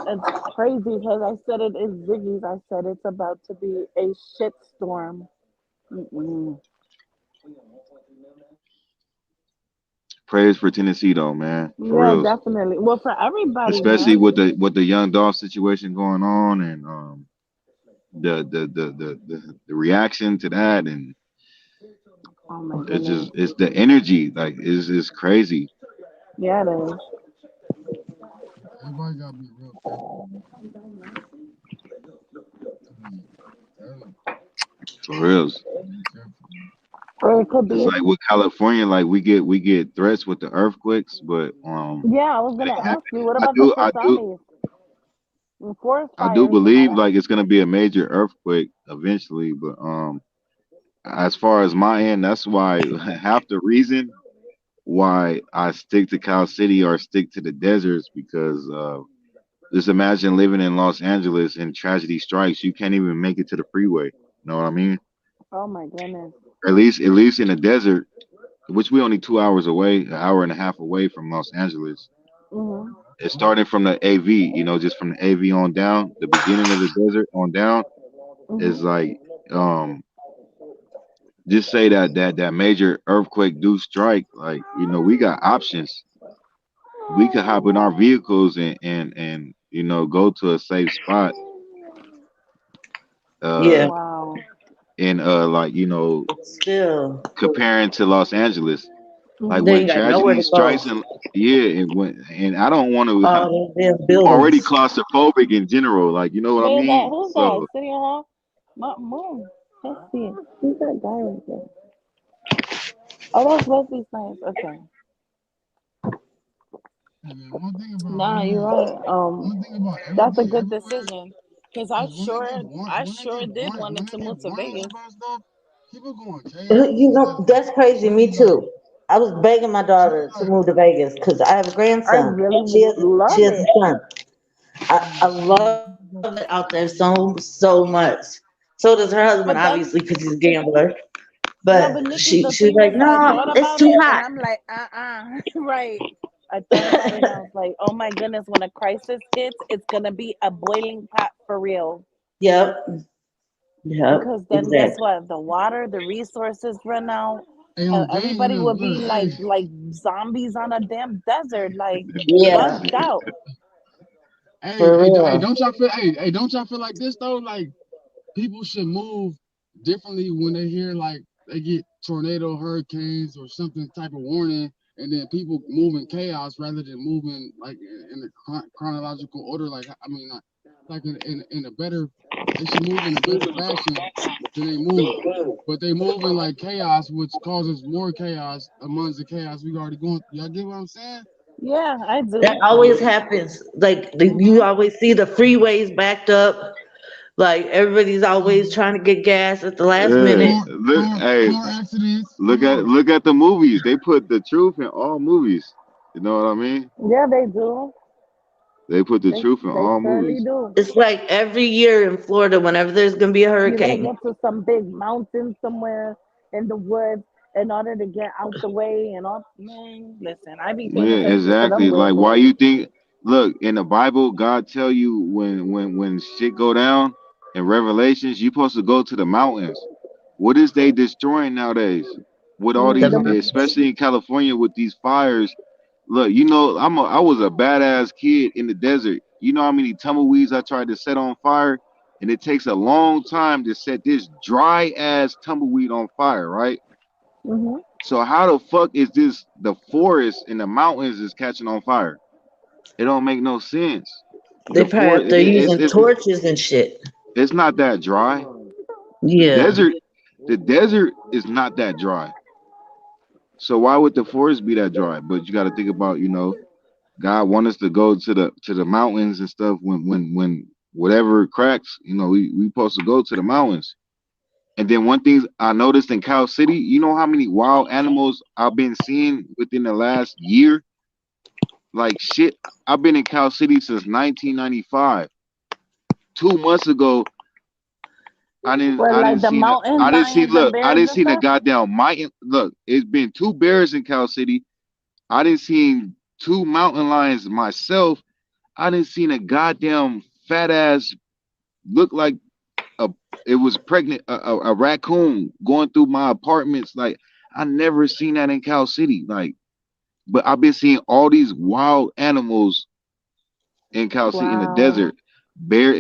It's crazy because I said it is Ziggy's. I said it's about to be a shitstorm. Mm-mm. Praise for Tennessee though, man. For Yeah, reals. definitely. Well, for everybody, Especially man. with the young Dolph situation going on and the reaction to that and Oh my it's goodness. just it's the energy like is crazy. Yeah, it is. everybody gotta be real careful. Tell For reals. be careful. Or it could It's be. like with California, like we get threats with the earthquakes, but Yeah, I was it gonna ain't ask you, happening. what I about the do I do tsunamis and forest I do fires and believe all like it's gonna be a major earthquake eventually, but as far as my end, that's why half the reason why I stick to Cal City or stick to the deserts because just imagine living in Los Angeles and tragedy strikes, you can't even make it to the freeway. You know what I mean? that? Oh my goodness. At least in the desert, which we only 2 hours away, an hour and a half away from Los Angeles. Mhm. It's starting from the AV, just from the AV on down, the beginning of the desert on down is Mhm. like um just say that major earthquake do strike, like, we got options. We could hop in our vehicles and go to a safe spot uh Yeah. Wow. and like, Still, comparing to Los Angeles. Like Mhm. they when ain't got nowhere tragedy to go. strikes and yeah, and I don't want to All those damn I'm already buildings. claustrophobic in general, like you know what I Wait, is that mean? who's that? So City Hall? Mom. Let's see. Who's that guy right there? Oh, that's Wesley Snipes. Okay. Hey man, one thing about Nah, you're right. one thing about That's a everything good everywhere decision. Cause is when they get I when they sure get did wanted to move to warnings Vegas. about stuff, people going crazy You know, because that's crazy. they Me be like too. I was begging my they be daughter to like move to Vegas because I have a I grandson. really She love has a it. son. I love it out there so much. So does her husband, But then obviously, because he's a gambler. no, But but Nikki, she the she was thing like, is, I no, thought it's about too it, and hot. I'm like, right. I thought about it, and I was like, oh my goodness, when a crisis hits, it's gonna be a boiling pot for real. Yep, yep, Because then, guess exactly. what? The water, the resources run out. hey on game Everybody would be look hey like zombies on a damn desert, like Yeah, bugged out. hey for hey, real. don't y'all feel like this though, like people should move differently when they hear like they get tornado, hurricanes, or something type of warning, and then people move in chaos rather than moving like in the chronological order. Like I mean, like in a better, they should move in a better fashion than they move. But they move in like chaos, which causes more chaos amongst the chaos we already going. Y'all get what I'm saying? Yeah, I That do. always happens. Like you Mm-hmm. always see the freeways backed up. Like everybody's always trying to get gas at the last Yeah, minute. Car, look, car, hey, car accidents. look Come at on. look at the movies. They put the truth in all movies. You know what I mean? Yeah, they do. They put the They truth in they all surely movies. do. It's like every year in Florida, whenever there's gonna be a You gotta hurricane. get to some big mountain somewhere in the woods in order to get out the way and all. Man, listen, I be paying Yeah, attention to them exactly. Like, why billboards. you think? Look, in the Bible, God tell you when shit go down in Revelations, you supposed to go to the mountains. What is they destroying nowadays? With all The these, The mountains. especially in California, with these fires. Look, you know, I was a badass kid in the desert. You know how many tumbleweeds I tried to set on fire, and it takes a long time to set this dry ass tumbleweed on fire, right? hmm So how the fuck is this the forest and the mountains is catching on fire? It don't make no sense. They The probably forest up there using torches and shit. it's not that dry. The Yeah. desert the desert is not that dry. So why would the forest be that dry? But you got to think about, God want us to go to the mountains and stuff when whatever cracks, we supposed to go to the mountains. And then one thing I noticed in Cal City, you know how many wild animals I've been seeing within the last year? Like shit, I've been in Cal City since 1995. 2 months ago, Well, like the mountain lions and I bears didn't and see the stuff. goddamn mountain. Look, it's been two bears in Cal City. I didn't see two mountain lions myself. I didn't see a goddamn fat ass look like a it was pregnant a raccoon going through my apartments. Like I never seen that in Cal City. Like, but I've been seeing all these wild animals in Cal City in the Wow. desert.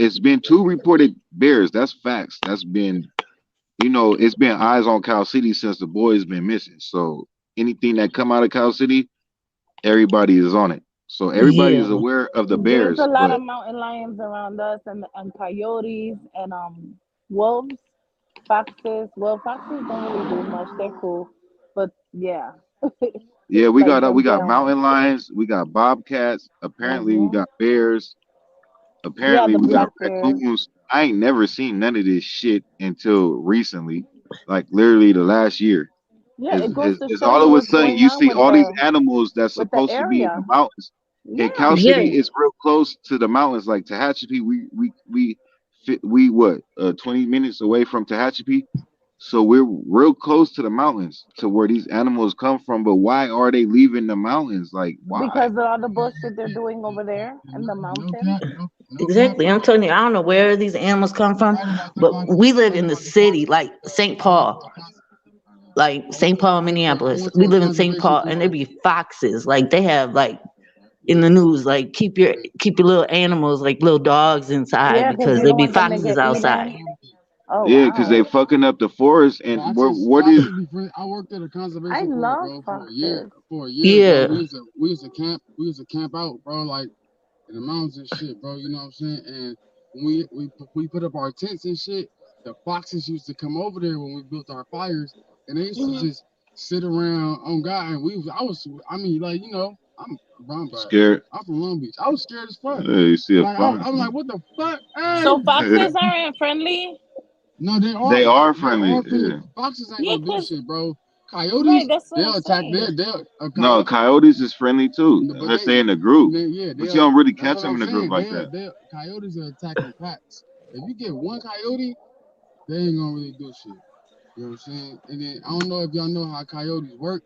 It's been two reported bears. That's facts. It's been eyes on Cal City since the boy's been missing. So anything that come out of Cal City, everybody is on it. So everybody Yeah. is aware of the There's a bears, lot of but mountain lions around us and coyotes and wolves, foxes. Well, foxes don't really do much. They're cool, but yeah, yeah, we like got them we got down. mountain lions, we got bobcats. Apparently, we hmm got bears. Yeah, Apparently, the we got black bears. raccoons. I ain't never seen none of this shit until recently, like literally the last year. Yeah, Is it goes is to is show all you of a what's sudden going you on see all these animals that's with the supposed to be in the area. mountains. And Cal Yeah. Yeah. City is real close to the mountains, like Tehachapi. We what 20 minutes away from Tehachapi, so we're real close to the mountains to where these animals come from. But why are they leaving the mountains? Like why? Because of all the bullshit they're doing over there in the No mountains. cap, no cap. Exactly. I'm telling you, I don't know where these animals come You're from, right about the but foxes. we You're live right in the about the city, foxes. like St. I went to Paul, a concert. like St. Paul, Minneapolis. I We went to live a in St. conservation Paul, and there park. be foxes. Like they have like in the news, like keep your little animals, like little dogs inside Yeah, because because you there don't be want them to foxes get outside. eaten. Oh Yeah, because they wow. fucking up the forest. And what is Foxes be friendly. I worked at a I conservation park, love bro, for a year. foxes. Bro. Yeah, We used to camp out, bro, like in the mountains and shit, bro. You know what I'm saying? And when we put up our tents and shit, the foxes used to come over there when we built our fires, and they used to Mhm. just sit around on God. And I mean, like scared? I'm from Long Beach. I was scared as fuck. You see a Like fox? I'm like, what the fuck? Hey, So foxes aren't friendly. no, they are. They are They friendly. are friendly. Yeah. Foxes ain't Yeah, gonna do cause shit, bro. right, Coyotes, that's what I'm they'll attack. saying. They'll a No, coyote. coyotes is friendly too, But unless they in a group. yeah, But you don't really That's catch what them I'm in a group saying. like that. Coyotes are attacking packs. If you get one coyote, they ain't gonna really do shit. You know what I'm saying? And then I don't know if y'all know how coyotes work.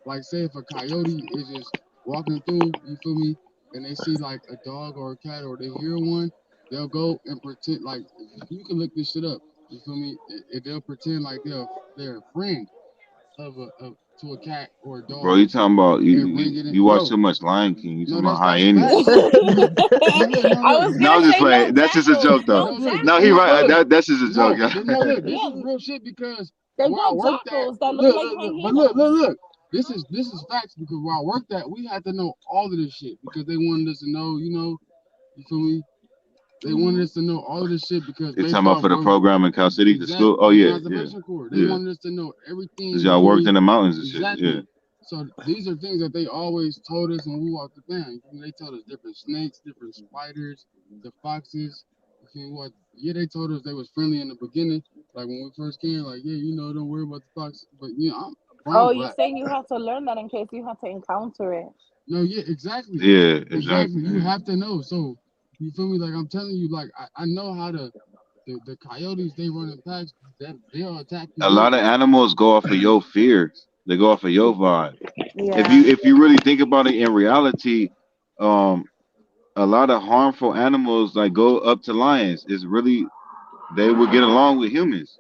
Like, say if a coyote is just walking through, you feel me, and they see like a dog or a cat or they hear one, they'll go and pretend like you can look this shit up. You feel me? They'll pretend like they're a friend of to a cat or a Bro, dog you talking about and bring it in. you watch Bro, too much Lion King. You talking no, about that's hyenas. facts. No, I was look. No, I'm gonna just say no playing. That's just a jackals, joke, though. no No, look, No, he no, jackals. right. look. That's just a joke, No, yeah. no, look. This Yeah, is real shit because they where I got worked at, jackals that look look, like look, look. But look, hyenas. look. This is facts because where I worked at, we had to know all of this shit because they wanted us to know, you feel me? They wanted us to know all of this shit because You based talking about off for the where program in Cal City, the school? exactly Oh the yeah, yeah, conservation corps, they yeah. wanted us to know everything. Cause You y'all feel worked me? in the mountains and shit. Yeah. Exactly. So these are things that they always told us when we walked the down. You feel me? They told us different snakes, different spiders, the foxes. You feel me? What? Yeah, they told us they was friendly in the beginning. Like when we first came, like yeah, don't worry about the fox. But I'm Oh, you're black. saying you have to learn that in case you have to encounter it. No, yeah, exactly. Yeah, Exactly. exactly. You Yeah. have to know. So you feel me? Like I'm telling you, like I know how to the coyotes they run in packs, that they'll attack you A lot of different. animals go off of your fear. They go off of your vibe. Yeah. If you really think about it in reality, um, a lot of harmful animals like go up to lions. It's really they would get along with humans.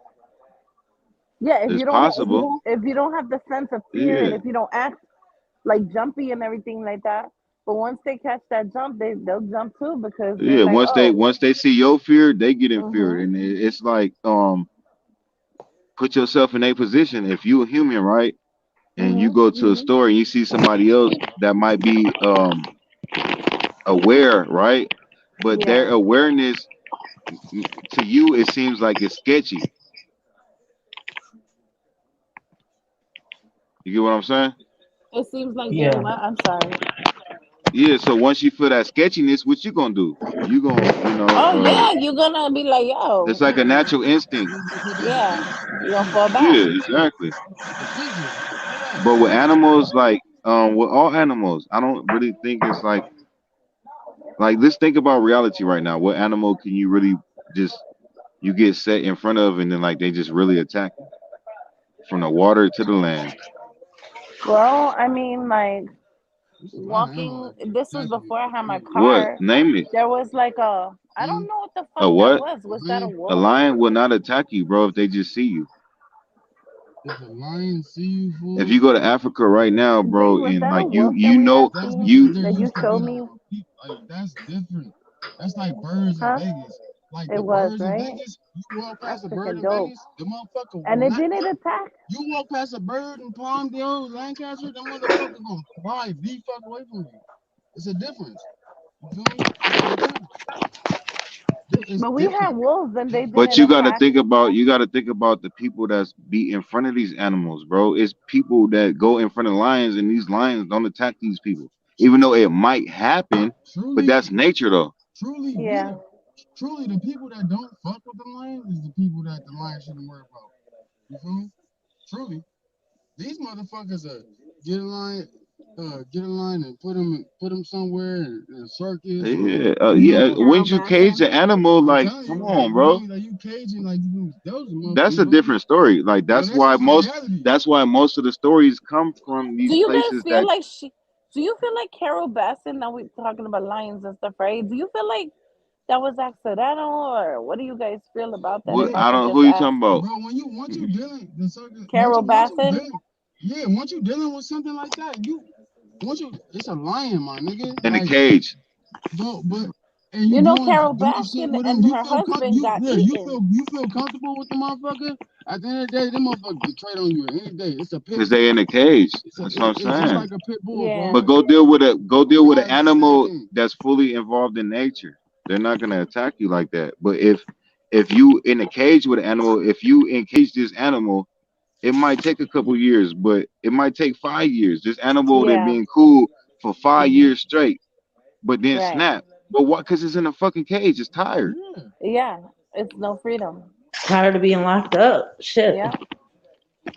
Yeah, It's possible. if you don't have the sense of fear and Yeah. if you don't act like jumpy and everything like that, but once they catch that jump, they'll jump too because they're Yeah. like, oh, Once they see your fear, they get in fear, mhm, and it's like put yourself in a position. If you a human, right, and you mhm, go to a store and you see somebody else that might be aware, right, but their yeah. awareness to you it seems like it's sketchy. You get what I'm saying? It seems like they're Yeah. what? I'm sorry. Yeah. So once you feel that sketchiness, what you gonna do? You gonna Oh yeah, you're gonna be like, it's yo, like a natural instinct. But yeah, you're gonna fall back. Yeah, exactly. it's defensive. But with animals, like with all animals, I don't really think it's like let's think about reality right now. What animal can you really just you get set in front of and then like they just really attack you from the water to the land? Well, I mean, like There's a lot of walking. animals that This was attack you. before I had my What? car. Name it. There was like I Hmm? don't know what the A fuck that what? was. Was that a Lion, A wolf? lion will not attack you, bro, if they just see you. if a lion see you, If fool, you go to Africa right now, Zay, bro, was and that a like wolf that you we had know that's seen because you they're that you used to showed being me? around people. Like that's different. That's like birds in Huh? Vegas. Like It the was birds in right. Vegas, you walk That's past a bird freaking in dope. Vegas, the motherfucker will And it not. didn't attack. You walk past a bird in Palmdale, Lancaster, the motherfucker gonna fly the fuck away from you. It's a difference. You feel me? It's different. It's But we had different. wolves and they but didn't you gotta attack. think about the people that's be in front of these animals, bro. It's people that go in front of lions and these lions don't attack these people. Even though it might happen, but Truly, that's nature though. truly, Yeah. yeah. Truly, the people that don't fuck with the lions is the people that the lions shouldn't worry about. You feel me? Truly, these motherfuckers get a line and put them somewhere in a circus or Yeah, yeah. Carol When you cage Bassin. an animal, I'm like, telling come you, like on, you feel bro. me, like you caging, like those motherfuckers, That's a different story. Like, No, that's just a reality. that's why most of the stories come from Do these you guys places feel that like do you feel like Carol Bassin, now we're talking about lions and stuff, right? Do you feel like that was accidental or what do you guys feel about that if what I Yeah, I could don't just who you ask? talking about? bro. Once you dealing the circus, Carol once you Bassin? dealing, yeah, once you dealing with something like that, it's a lion, my nigga. In a Like, cage. but and you You know, doing Carol shit Baskin with them, and her husband got eaten. you feel comfortable with the motherfucker. At the end of the day, them motherfuckers can trade on you any day. It's a pit Because they bull. in a cage. That's what I'm It's just saying. like a pit bull, Yeah. bro. But go deal with an Exactly the same animal thing. that's fully involved in nature. They're not gonna attack you like that. But if you in a cage with an animal, if you encage this animal, it might take a couple years, but it might take 5 years. This animal then Yeah. being cool for five Mhm. years straight, but then Right. snap. But what? Because it's in a fucking cage. It's tired. Yeah, Yeah. It's no freedom. Tired of being locked up. Shit. Yeah.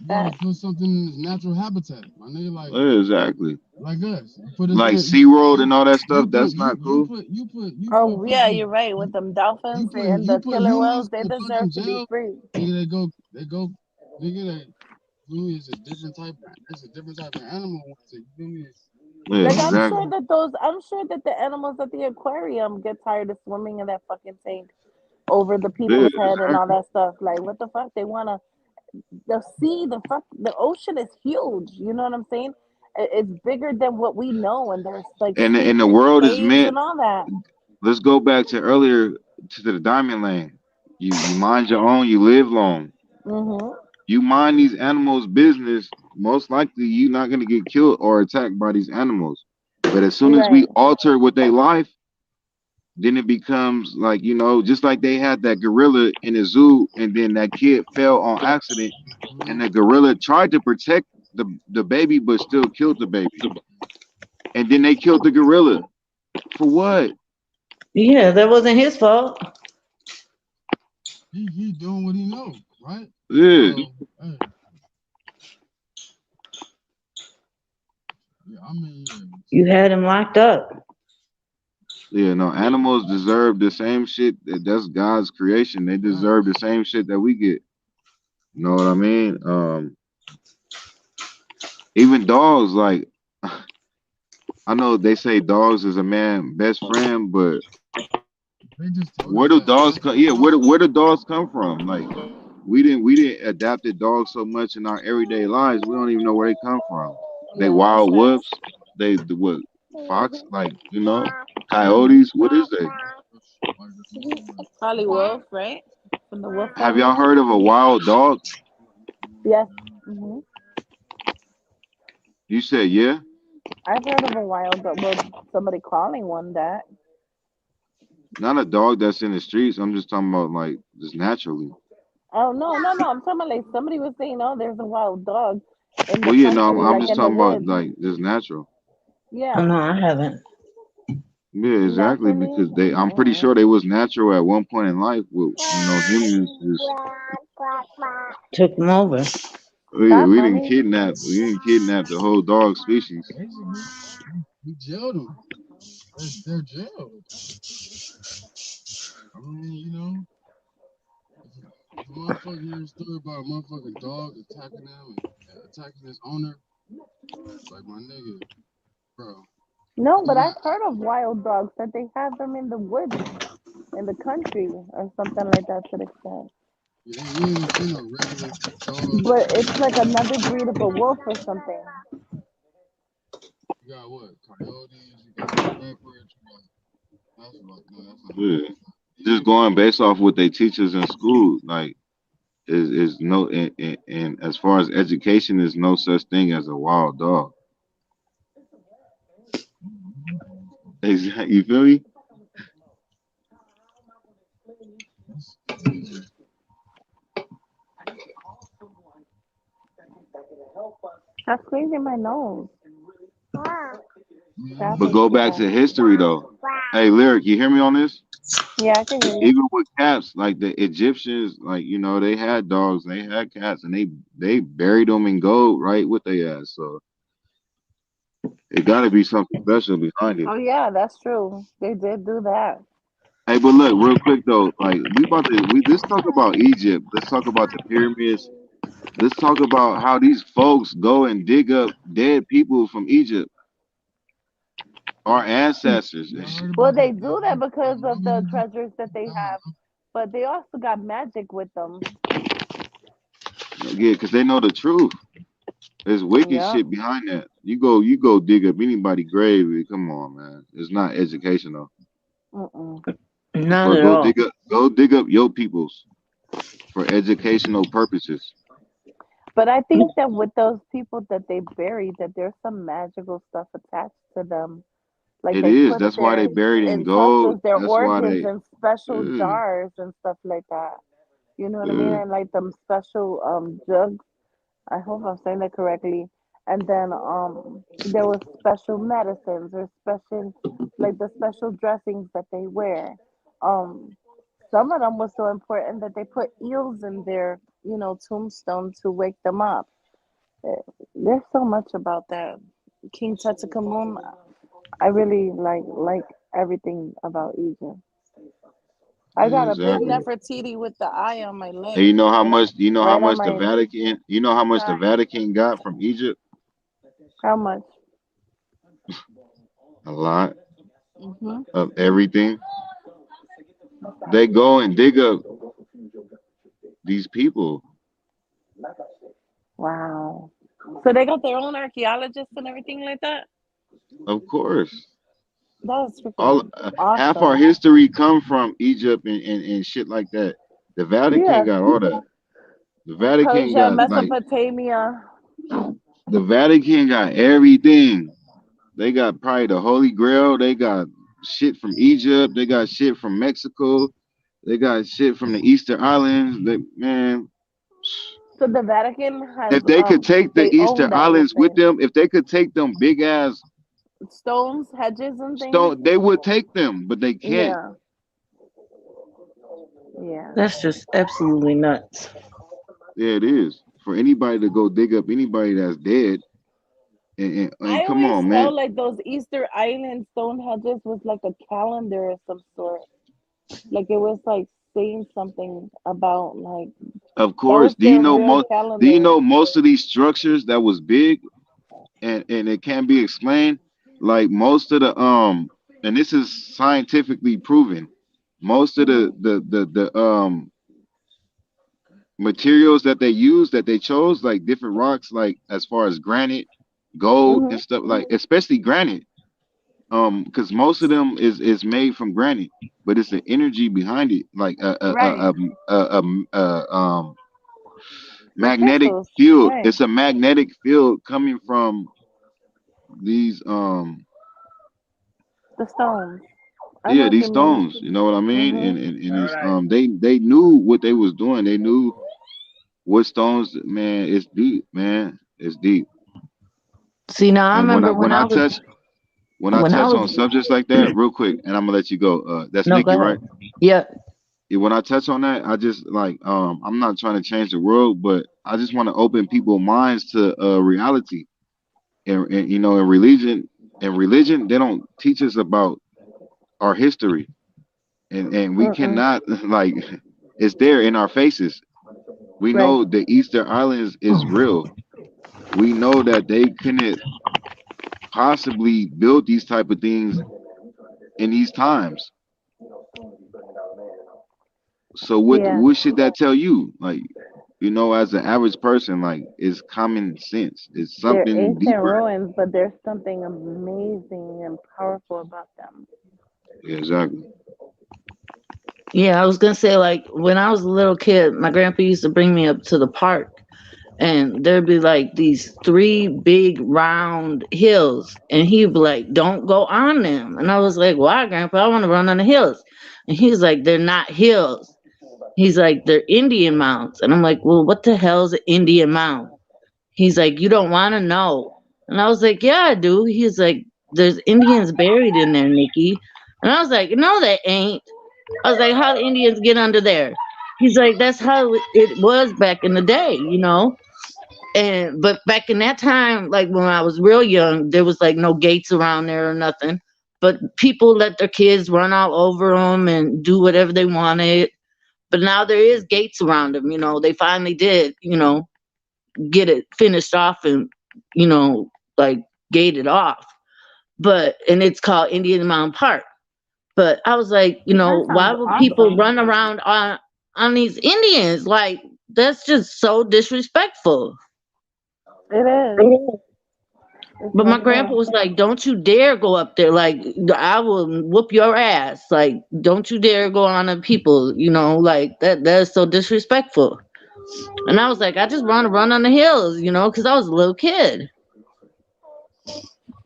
you gotta Facts. put something in its natural habitat, my nigga. Yeah, exactly. Like us. You put us in Like a SeaWorld and all that stuff. That's you not cool. you put Oh yeah, fucking you're right. With them dolphins and you the put killer whales, humans they in fucking deserve to be jail, free. nigga. They go, nigga. That feel me is a different type. It's a different type of animal. You feel me? Yeah, Like Those exactly. I'm sure that the animals at the aquarium get tired of swimming in that fucking tank over the Yeah, people's head and all exactly. that stuff. Like what the fuck? They wanna the sea, the ocean is huge. You know what I'm saying? It's bigger than what we know, and there's like And the secret world is caves meant. and all that. Let's go back to earlier to the diamond lane. You mind your own. You live long. Mhm. You mind these animals' business. Most likely, you're not gonna get killed or attacked by these animals. But as soon as we Right. alter with their life, then it becomes like, just like they had that gorilla in the zoo, and then that kid fell on accident, and the gorilla tried to protect the baby, but still killed the baby. And then they killed the gorilla. For what? Yeah, that wasn't his fault. He doing what he know, right? Yeah. So, hey, yeah, I mean, yeah. You had him locked up. Yeah, no, animals deserve the same shit. That's God's creation. They deserve the same shit that we get. You know what I mean? Even dogs, like I know they say dogs is a man best friend, but They just told where us do that dogs not come? too Yeah, long where ago. do dogs come from? Like we didn't adapt the dogs so much in our everyday lives. We don't even know where they come from. They Yeah, that's wild facts. wolves. They the what fox? Like Mhm. coyotes. What is they? Like the motherfucker, Probably wolf, right? From the wolf Have y'all family. heard of a wild dog? Yes. Mhm. You said yeah. I've heard of a wild dog. Well, somebody calling one that. Not a dog that's in the streets. I'm just talking about like just naturally. Oh no, no, no! I'm talking about like somebody was saying, "Oh, there's a wild dog in the Well, yeah, no, country, I'm like just in the talking about woods." like just natural. Oh, Yeah, no, I haven't. Yeah, exactly. naturally. Because I'm pretty sure they was natural at one point in life. With humans just Took him over. yeah, Stop, mommy. we didn't kidnap the whole dog species. basically, we jailed them. They're jailed. I mean, if a motherfucker hears a story about a motherfucking dog attacking them and attacking his owner, it's like my nigga, bro. No, Do but not. I've heard of wild dogs that they have them in the woods, in the country, or something like that to the extent. Yeah, they ain't no regular dog. But it's like another breed of a wolf or something. You got what? Coyotes. You got leopards. You got that's what. No, that's not. Yeah, That's not. just These going based off what they teach us in school, like is no and as far as education, is no such thing as a wild dog. Exactly. You feel me? that's crazy. That's crazy. My nose. Yeah, But Traffic. go back Yeah. to history though. Hey, Lyric, you hear me on this? Yeah, I can hear you. Even with cats, like the Egyptians, like they had dogs, they had cats, and they buried them in gold, right, with their ass. So it got to be something special behind it. Oh yeah, that's true. They did do that. Hey, but look, real quick though, like let's talk about Egypt. Let's talk about the pyramids. Let's talk about how these folks go and dig up dead people from Egypt, our ancestors and y'all shit. heard Well, about they that? do that That because of the woman that treasures that they died. have, but they also got magic with them. Yeah, because they know the truth. There's wicked Yeah. shit behind that. You go dig up anybody grave. Come on, man. It's not educational. Mm-mm. Not Or at all. go dig up your peoples for educational purposes. But I think that with those people that they buried, that there's some magical stuff attached to them. Like It they is. put That's why they their buried in gold. intestines, their That's why organs they in special uh, jars and stuff like that. You know what I mean? uh, And like them special jugs. I hope I'm saying that correctly. And then there was special medicines or special like the special dressings that they wear. Um some of them was so important that they put eels in their, tombstone to wake them up. Eh, There's so much about that. King Tutankhamun, I really like everything about Egypt. I Yeah, got a big exactly. Nefertiti with the eye on my And leg, you know how much right on my the thigh. Vatican got from Egypt? How much? A lot Hmm. of everything. They go and dig up these people. Wow. So they got their own archaeologists and everything like that. Of course. That's All freaking half our awesome. history come from Egypt and shit like that. The Vatican Yeah. got all that. The Vatican Persia, got like Mesopotamia. the Vatican got everything. They got probably the Holy Grail. They got shit from Egypt. They got shit from Mexico. They got shit from the Easter Islands. They, man, So the Vatican has if they could take the they Easter own that, you're Islands with saying. them, if they could take them big ass Stones, hedges and things. stone, they would take them, but they can't. Yeah. Yeah. That's just absolutely nuts. Yeah, it is. For anybody to go dig up anybody that's dead, and I come always on, felt man. like those Easter Island stone hedges was like a calendar of some sort. Like it was like saying something about like Of that course, was their real do you calendar. know most of these structures that was big and it can't be explained? Like most of the and this is scientifically proven, most of Mhm. the materials that they use that they chose, like different rocks, like as far as granite, gold and Mhm. stuff, like especially granite. Because most of them is made from granite, but it's the energy behind it, like Right. The magnetic crystals. field. Right. It's a magnetic field coming from these The stones. I know yeah, what these you mean. stones. You know what I mean? Mhm. And it's they knew what they was doing. They knew what stones. Man, it's deep. Man, it's deep. See, now I And remember when I when I touch on was subjects like that, real quick, and I'm gonna let you go. That's no, go Nikki, right? ahead. Yeah, Yeah, when I touch on that, I just like I'm not trying to change the world, but I just want to open people's minds to reality. And you know, in religion, they don't teach us about our history, and we Mm-mm. cannot like it's there in our faces. We Right. know the Easter Islands is real. We know that they couldn't possibly build these type of things in these times. So Yeah. what should that tell you? Like, you know, as an average person, like it's common sense. It's They're something ancient deeper. ruins, but there's something amazing and powerful about them. Yeah, exactly. yeah. I was gonna say, like, when I was a little kid, my grandpa used to bring me up to the park, and there'd be like these three big round hills, and he'd be like, "Don't go on them." And I was like, "Why, Grandpa? I want to run on the hills." And he's like, "They're not hills." He's like, "They're Indian mounds." And I'm like, "Well, what the hell's an Indian mound?" He's like, "You don't want to know." And I was like, "Yeah, I do." He's like, "There's Indians buried in there, Nikki." And I was like, "No, they ain't." I was like, "How the Indians get under there?" He's like, "That's how it was back in the day, you know." And but back in that time, like when I was real young, there was like no gates around there or nothing. But people let their kids run all over them and do whatever they wanted. But now there is gates around them. You know, they finally did. You know, get it finished off and you know like gated off. But and it's called Indian Mound Park. But I was like, That why sounds would people awesome. run around on these Indians? Like that's just so disrespectful. It is. It's But my messed grandpa up. was like, "Don't you dare go up there! Like, I will whoop your ass! Like, don't you dare go on the people! Like that. That's so disrespectful." And I was like, "I just want to run on the hills, because I was a little kid."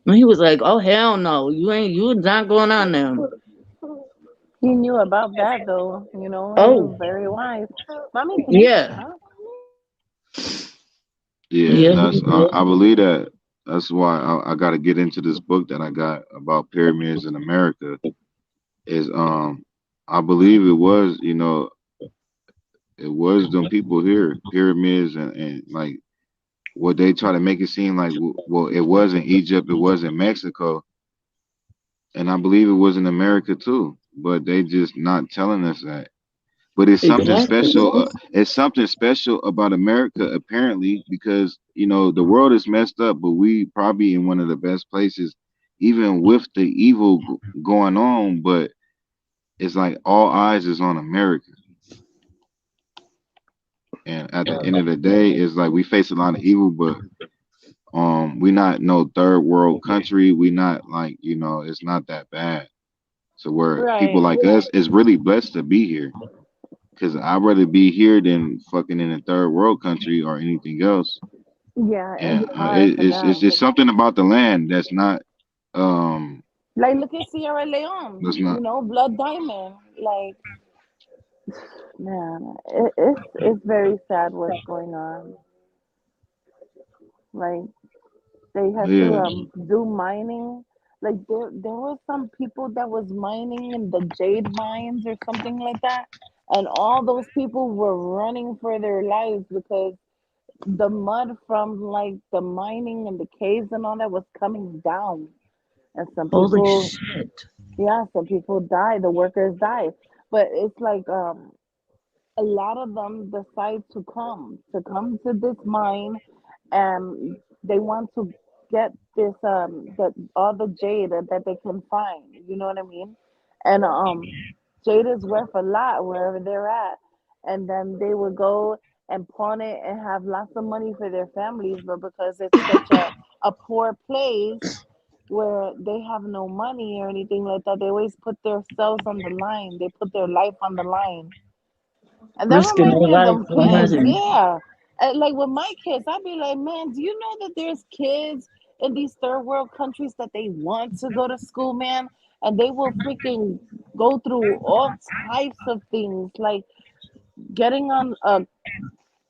And he was like, "Oh hell no! You not going on them." He knew about that though, he was Oh very wise. Mommy, can you yeah, stop? Yeah, yeah, that's he did. I believe that. That's why I got to get into this book that I got about pyramids in America. Is I believe it was it was them people here pyramids and like what they try to make it seem like. Well, it was in Egypt, it was in Mexico, and I believe it was in America too. But they just not telling us that. But it's something Exactly. special. It's something special about America, apparently, because the world is messed up, but we probably in one of the best places, even with the evil going on. But it's like all eyes is on America, And at the end of the day, it's like we face a lot of evil, but we not no third world country. We not like, it's not that bad. So where people Right. like us is really blessed to be here. Cause I'd rather be here than fucking in a third world country or anything else. Yeah, it's And hard for it's them. just something about the land that's not um Like, look at Sierra Leone, that's not. Blood Diamond. Like, man, it's very sad what's going on. Like, they had to Yeah, do mining. Like, there was some people that was mining in the jade mines or something like that, and all those people were running for their lives because the mud from like the mining and the caves and all that was coming down, and some Holy people, shit. yeah, some people died. The workers died, but it's like a lot of them decide to come to this mine, and they want to get this that all the jade that they can find, you know what I mean? And jade is worth a lot wherever they're at, and then they would go and pawn it and have lots of money for their families, but because it's such a poor place where they have no money or anything like that, they always put themselves on the line, they put their life on the line. And that Risking reminds their me of life them for kids. money. Yeah. Like with my kids, I'd be like, man, do you know that there's kids in these third world countries that they want to go to school, man? And they will freaking go through all types of things, like getting on a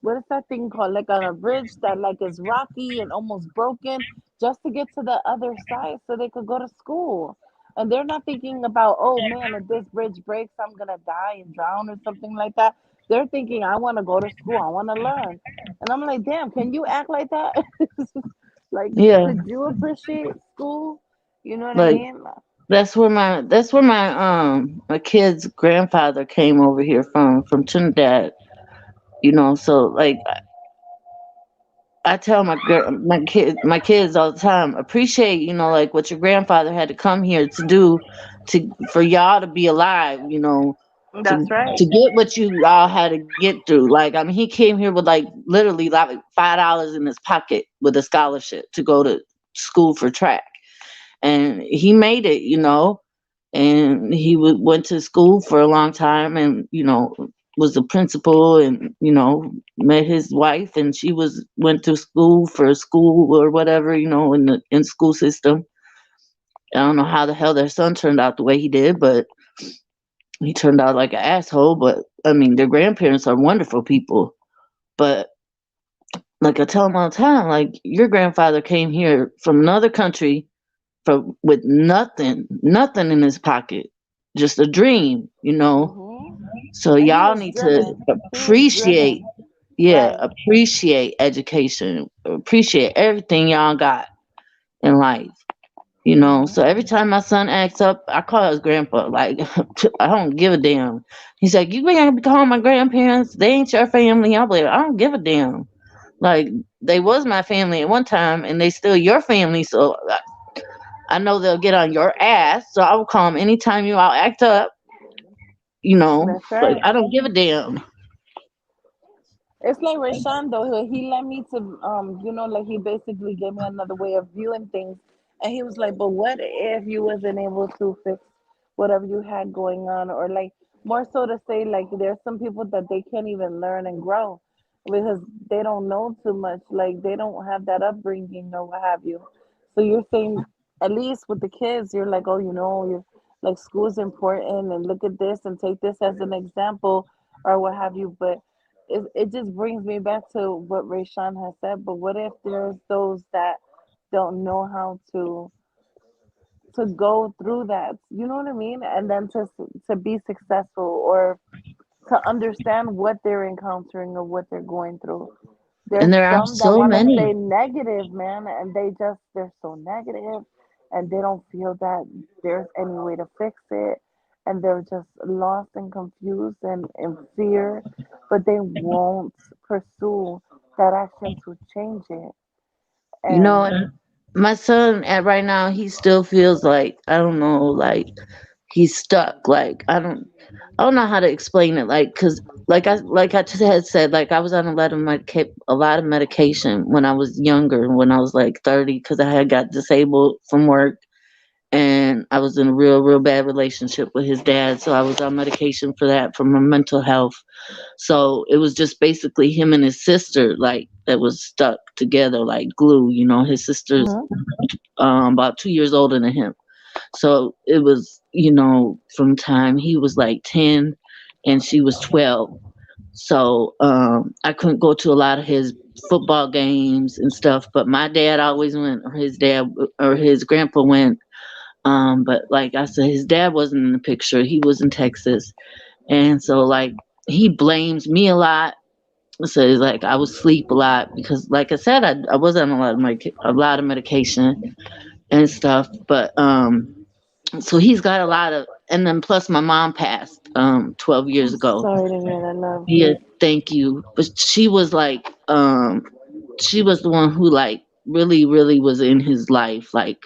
what is that thing called? Like on a bridge that like is rocky and almost broken just to get to the other side so they could go to school. And they're not thinking about, oh man, if this bridge breaks, I'm gonna die and drown or something like that. They're thinking, I want to go to school, I want to learn. And I'm like, damn, can you act like that? Like, Yeah. could you appreciate school? You know what I Like mean? that's where my kid's grandfather came over here from Trinidad, so like I tell my kids all the time, appreciate, like what your grandfather had to come here to do for y'all to be alive, That's to right. get what you all had to get through. Like, I mean, he came here with like literally like $5 in his pocket with a scholarship to go to school for track, and he made it, and he went to school for a long time, and was a principal, and met his wife, and she went to school or whatever, in school system. I don't know how the hell their son turned out the way he did, but he turned out like an asshole. But I mean, their grandparents are wonderful people. But like I tell them all the time, like your grandfather came here from another country with nothing in his pocket, just a dream. Hmm. So And he y'all was need to driven. He was appreciate, driven. yeah, Right. appreciate education, appreciate everything y'all got in life. So Hmm. every time my son acts up, I call his grandpa. Like, I don't give a damn. He's like, you ain't gonna be calling my grandparents. They ain't your family. I'm like, I don't give a damn. Like, they was my family at one time, and they still your family. So I know they'll get on your ass. So I will call them anytime you all act up. That's But right. I don't give a damn. It's like Rashawn though. He led me to like he basically gave me another way of viewing things, and he was like, "But what if you wasn't able to fix whatever you had going on, or like more so to say like there's some people that they can't even learn and grow because they don't know too much, like they don't have that upbringing or what have you. So you're saying at least with the kids, you're like, oh, you're like school's important, and look at this and take this as an example or what have you, but it just brings me back to what Rayshawn has said. But what if there's those that don't know how to go through that? You know what I mean? And then to be successful or to understand what they're encountering or what they're going through. And There's there are some that so want to many. stay negative, man, and they're so negative, and they don't feel that there's any way to fix it, and they're just lost and confused and in fear, but they won't pursue that action to change it. And And my son at right now, he still feels like, I don't know, like he's stuck. Like I don't know how to explain it. Like, cause like I just had said, like I was on a lot of medication when I was younger, when I was like 30, cause I had got disabled from work, and I was in a real bad relationship with his dad, so I was on medication for that, for my mental health. So it was just basically him and his sister, like that was stuck together like glue. You know, his sister's Mhm. about 2 years older than him. So it was, you know, from time he was like 10 and she was 12. So I couldn't go to a lot of his football games and stuff, but my dad always went, or his dad, or his grandpa went. But like I said, his dad wasn't in the picture. He was in Texas. And so, like, he blames me a lot. So it's like I would sleep a lot because, like I said, I was on a lot of medication and stuff. But so he's got a lot of, and then plus my mom passed 12 years I'm ago. sorry to hear that, love. Yeah, thank you. But she was like she was the one who like really was in his life like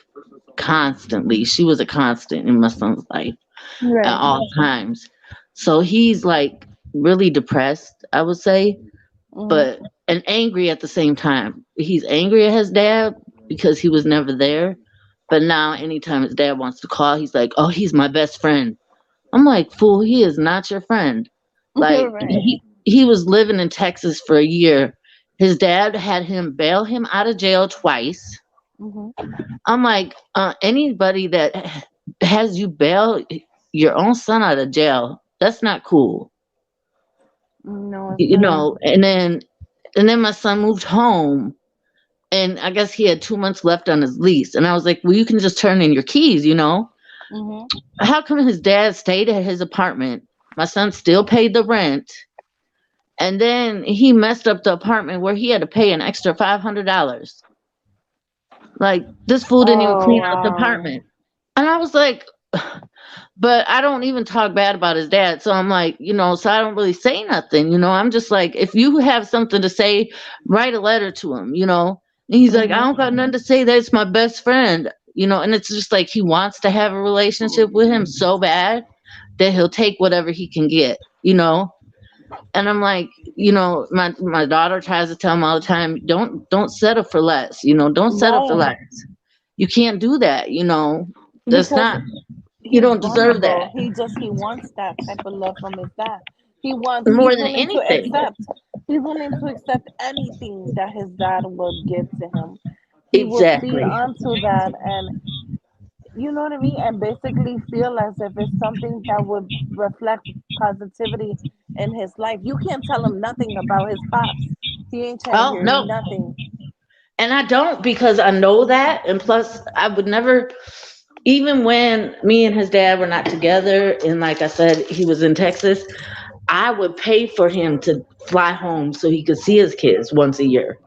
constantly. She was a constant in my son's life at Right. all times. So he's like really depressed, I would say, Mhm. but and angry at the same time. He's angry at his dad because he was never there. But now anytime his dad wants to call, he's like, "Oh, he's my best friend." I'm like, "Fool, he is not your friend." Like Right. he was living in Texas for a year. His dad had him bail him out of jail twice. Mhm. I'm like, anybody that has you bail your own son out of jail, that's not cool. No, it's You not. know, and then my son moved home, and I guess he had 2 months left on his lease. And I was like, well, you can just turn in your keys, you know? Mhm. How come his dad stayed at his apartment? My son still paid the rent. And then he messed up the apartment where he had to pay an extra $500. Like, this fool didn't even Oh clean out the wow. apartment. And I was like, but I don't even talk bad about his dad. So I'm like, you know, so I don't really say nothing. You know, I'm just like, if you have something to say, write a letter to him, you know. And he's like, I Mhm. don't got nothing to say. That's my best friend, you know. And it's just like he wants to have a relationship with him so bad that he'll take whatever he can get, you know. And I'm like, you know, my daughter tries to tell him all the time, don't settle for less, you know, don't settle for Right. less. You can't do that, you know. That's Because not, you he's don't deserve vulnerable. that. He wants that type of love from his dad. More He's than willing to anything. accept. He's willing to accept anything that his dad would give to him. He will feed Exactly. onto that, and you know what I mean, and basically feel as if it's something that would reflect positivity in his life. You can't tell him nothing about his pops. He ain't trying to Oh hear no. nothing. And I don't, because I know that. And plus I would never, even when me and his dad were not together and like I said, he was in Texas, I would pay for him to fly home so he could see his kids once a year.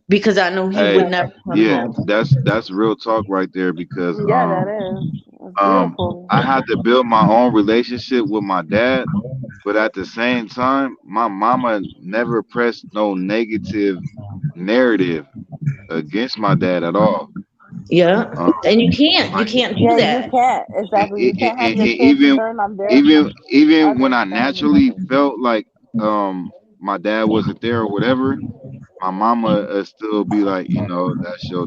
Because I know he would Hey, never come yeah, home. that's real talk right there because Yeah, that is. It's um beautiful. I had to build my own relationship with my dad, but at the same time, my mama never pressed no negative narrative against my dad at all. Yeah. Um, And you like can't do Yeah, you that. can't. Exactly. You can't have your kids even turn on their even when other I family naturally members. felt like my dad wasn't there or whatever, my mama still be like, you know, that's your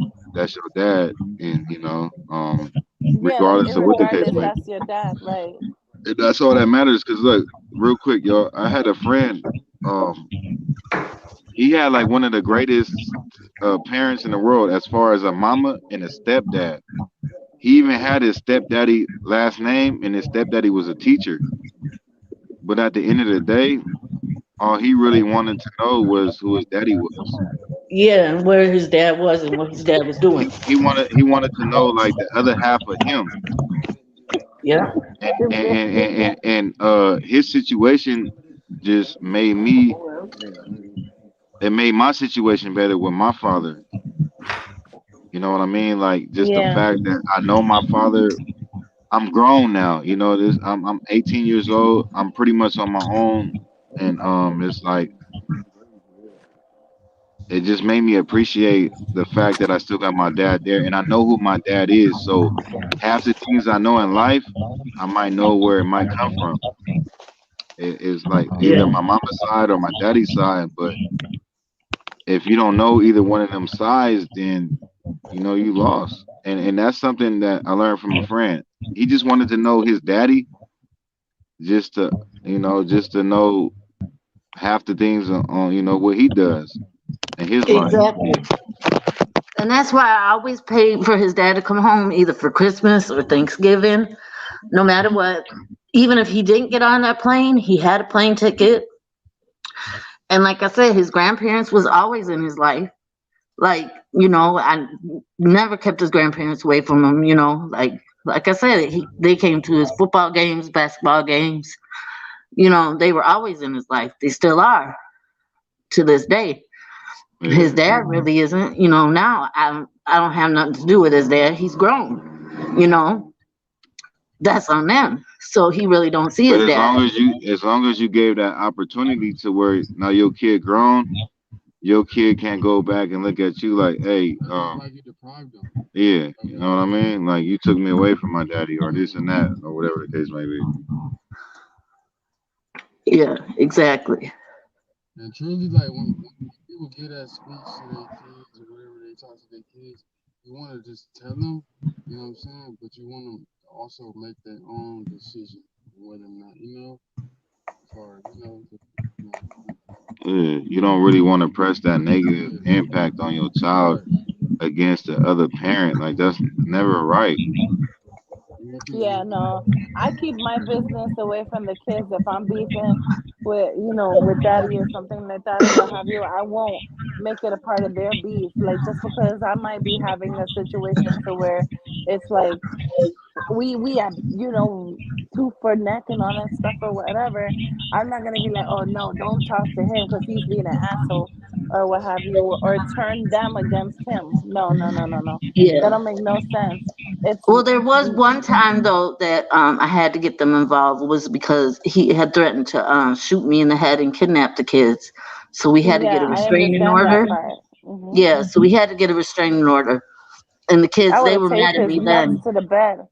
dad, and Yeah, regardless of what the case regardless, may be. that's your dad, right? And that's all that matters. Cause look, real quick, y'all, I had a friend. Um, he had like one of the greatest parents in the world as far as a mama and a stepdad. He even had his stepdaddy last name, and his stepdaddy was a teacher. But at the end of the day, all he really wanted to know was who his daddy was. Yeah, and where his dad was and what his dad was doing. He wanted to know like the other half of him, Yeah. and his situation just made me. It made my situation better with my father. You know what I mean? Like just the Yeah. fact that I know my father. I'm grown now. You know this. I'm 18 years old. I'm pretty much on my own, and it's like it just made me appreciate the fact that I still got my dad there, and I know who my dad is. So half the things I know in life, I might know where it might come from. It's like either Yeah, my mama's side or my daddy's side. But if you don't know either one of them sides, then you lost. And that's something that I learned from a friend. He just wanted to know his daddy, just to just to know half the things on what he does in his life. exactly. And that's why I always paid for his dad to come home either for Christmas or Thanksgiving, no matter what. Even if he didn't get on that plane, he had a plane ticket. And like I said, his grandparents was always in his life. Like, I never kept his grandparents away from him, like I said, they came to his football games, basketball games. They were always in his life. They still are to this day. His Yeah. dad really isn't. Now I don't have nothing to do with his dad. He's grown. That's on them. So he really don't see But his dad. as long as you gave that opportunity to where now your kid grown, your kid can't go back and look at you like, hey, Like you deprived them yeah, of you their know what I rights. mean? Like you took me away from my daddy or this and that or whatever the case may be. Yeah, exactly. And truly, like when people give that speech to their kids or whatever they talk to their kids, you want to just tell them, you know what I'm saying? But you want them to also make their own decision whether or not, as far as, you know, Yeah, you don't really want to press that negative yeah, impact on your child right. against the other parent. Like that's never right. You want them to Yeah, make their no. I keep my business away from the kids. If I'm beefing with daddy or something like that or what have you, I won't make it a part of their beef. Like just because I might be having a situation to where it's like we have tooth for neck and all that stuff or whatever. I'm not gonna be like, oh no, don't talk to him because he's being an asshole or what have you, or turn them against him. No, no, no, no, no. That Yeah. don't make no sense. It's Well, there was one time though that I had to get them involved was because he had threatened to shoot me in the head and kidnap the kids. So we had to get yeah, a I restraining understand order. that part. Yeah, so we had to get a restraining order. And the I kids, would they have were taped mad at his me nuts then. to the bed.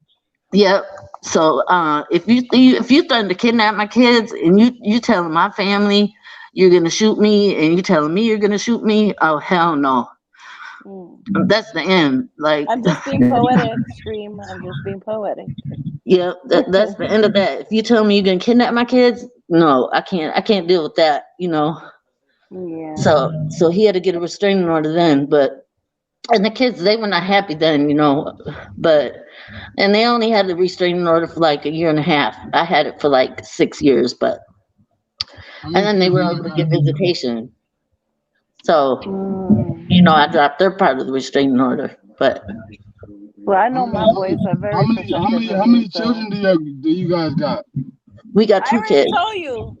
Yep. So if you threaten to kidnap my kids and you telling my family you're gonna shoot me and you telling me you're gonna shoot me, oh hell no. Mm. That's the end. Like I'm just being poetic, Stream. I'm just being poetic. yeah, that's the end of that. If you tell me you're gonna kidnap my kids, no, I can't deal with that, Yeah. So he had to get a restraining order then, but and the kids they were not happy then, but and they only had the restraining order for like a year and a half. I had it for like 6 years, but how and many then they kids do were y'all able to got? get visitation. So, Mm. I dropped their part of the restraining order. But Well, I How know many, my how many, boys are how very many, how protective many, of how me, many so children do you guys got? we got I two already kids. told you.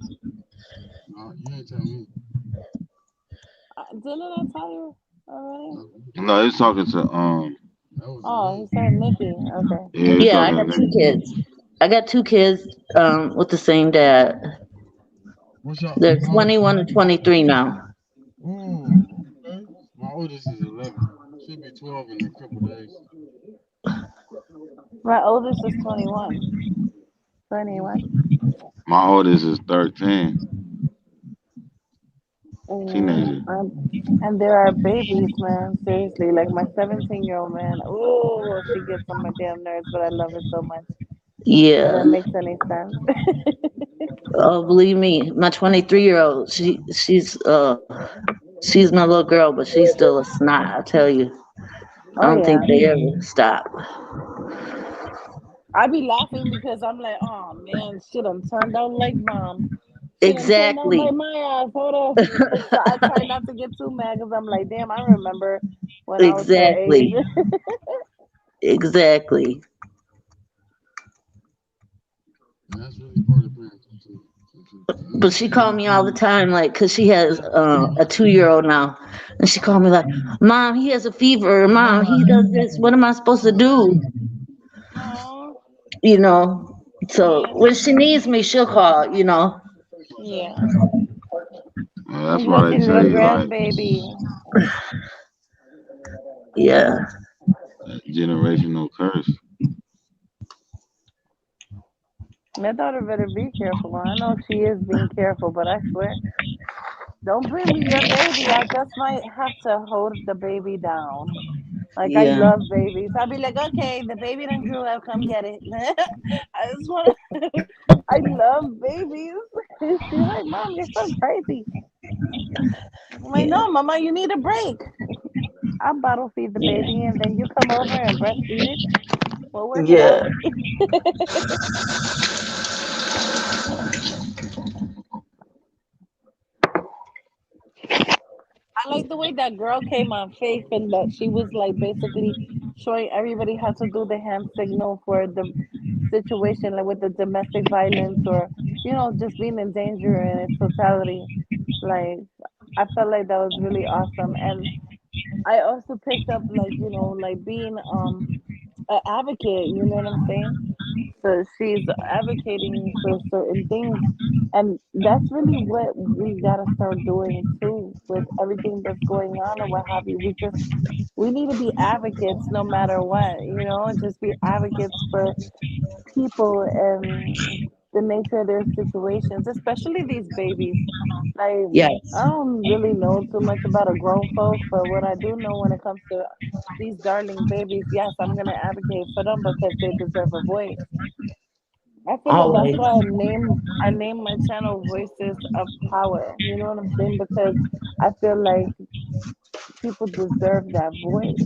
No, you ain't tell me. Didn't I tell you already? No, No, he's talking to that was Oh, he me. said Nikki. Okay. yeah, he's Yeah, I talking got to two Nick. kids. I got two kids with the same dad. What's y'all? They're How? 21 and 23 now. Ooh, okay. My oldest is 11. She'll be 12 in a couple days. My oldest is 21. Ooh. 21. My oldest is 13, Mm, teenager. and there are babies, man. Seriously, like my 17-year-old man. Oh, she gets on my damn nerves, but I love it so much. If Yeah. that makes any sense. Oh, believe me, my 23-year-old, she's my little girl, but she's still a snot. I tell you, I Oh don't think yeah. they ever stop. I be laughing because I'm like, oh man, she done turned out like mom. She done turned out like Exactly. my ass. Hold on. So I try not to get too mad because I'm like, damn, I remember when I was her age. Exactly. Exactly. And that's really part of parenting too. To But she understand called your me all the kids. time, like, cause she has a 2-year-old now, and she called me like, "Mom, he has a fever. Mom, he does this. What am I supposed to do?" Oh, You know. So yeah, when she needs me, she'll call. You know. yeah. Yeah, that's You why got they your tell little you like grandbaby. Yeah. That generational curse. My daughter better be careful. I know she is being careful, but I swear, don't bring me your baby. I just might have to hold the baby down. Like I Yeah. love babies. I'll be like, okay, the baby done grew up. Come get it. I just want to. I love babies. She's like, Mom, you're so crazy. I'm like, Yeah. no, Mama, you need a break. I'll bottle feed the Yeah. baby, and then you come over and breastfeed it. We'll work it Yeah. out. I like the way that girl came on Faith and that she was like basically showing everybody how to do the hand signal for the situation, like with the domestic violence or just being in danger in its totality. Like I felt like that was really awesome, and I also picked up like like being an advocate. You know what I'm saying? So she's advocating for certain things, and that's really what we gotta start doing too with everything that's going on or what have you. We need to be advocates no matter what, just be advocates for people and the nature of their situations, especially these babies. Like, Yes. I don't really know too much about a grown folk, but what I do know when it comes to these darling babies, yes, I'm gonna advocate for them because they deserve a voice. I feel like that's Always. why I named my channel Voices of Power. You know what I'm saying? Because I feel like people deserve that voice.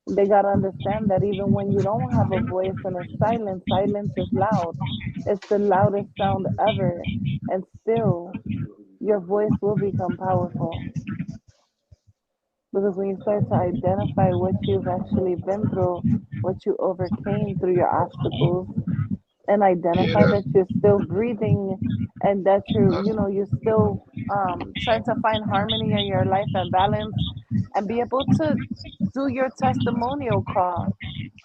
They gotta understand that even when you don't have a voice and it's silent, silence is loud. It's the loudest sound ever. And still your voice will become powerful. Because when you start to identify what you've actually been through, what you overcame through your obstacles, and Yeah, identify that you're still breathing and that you're still trying to find harmony in your life and balance and be able to do your testimonial call,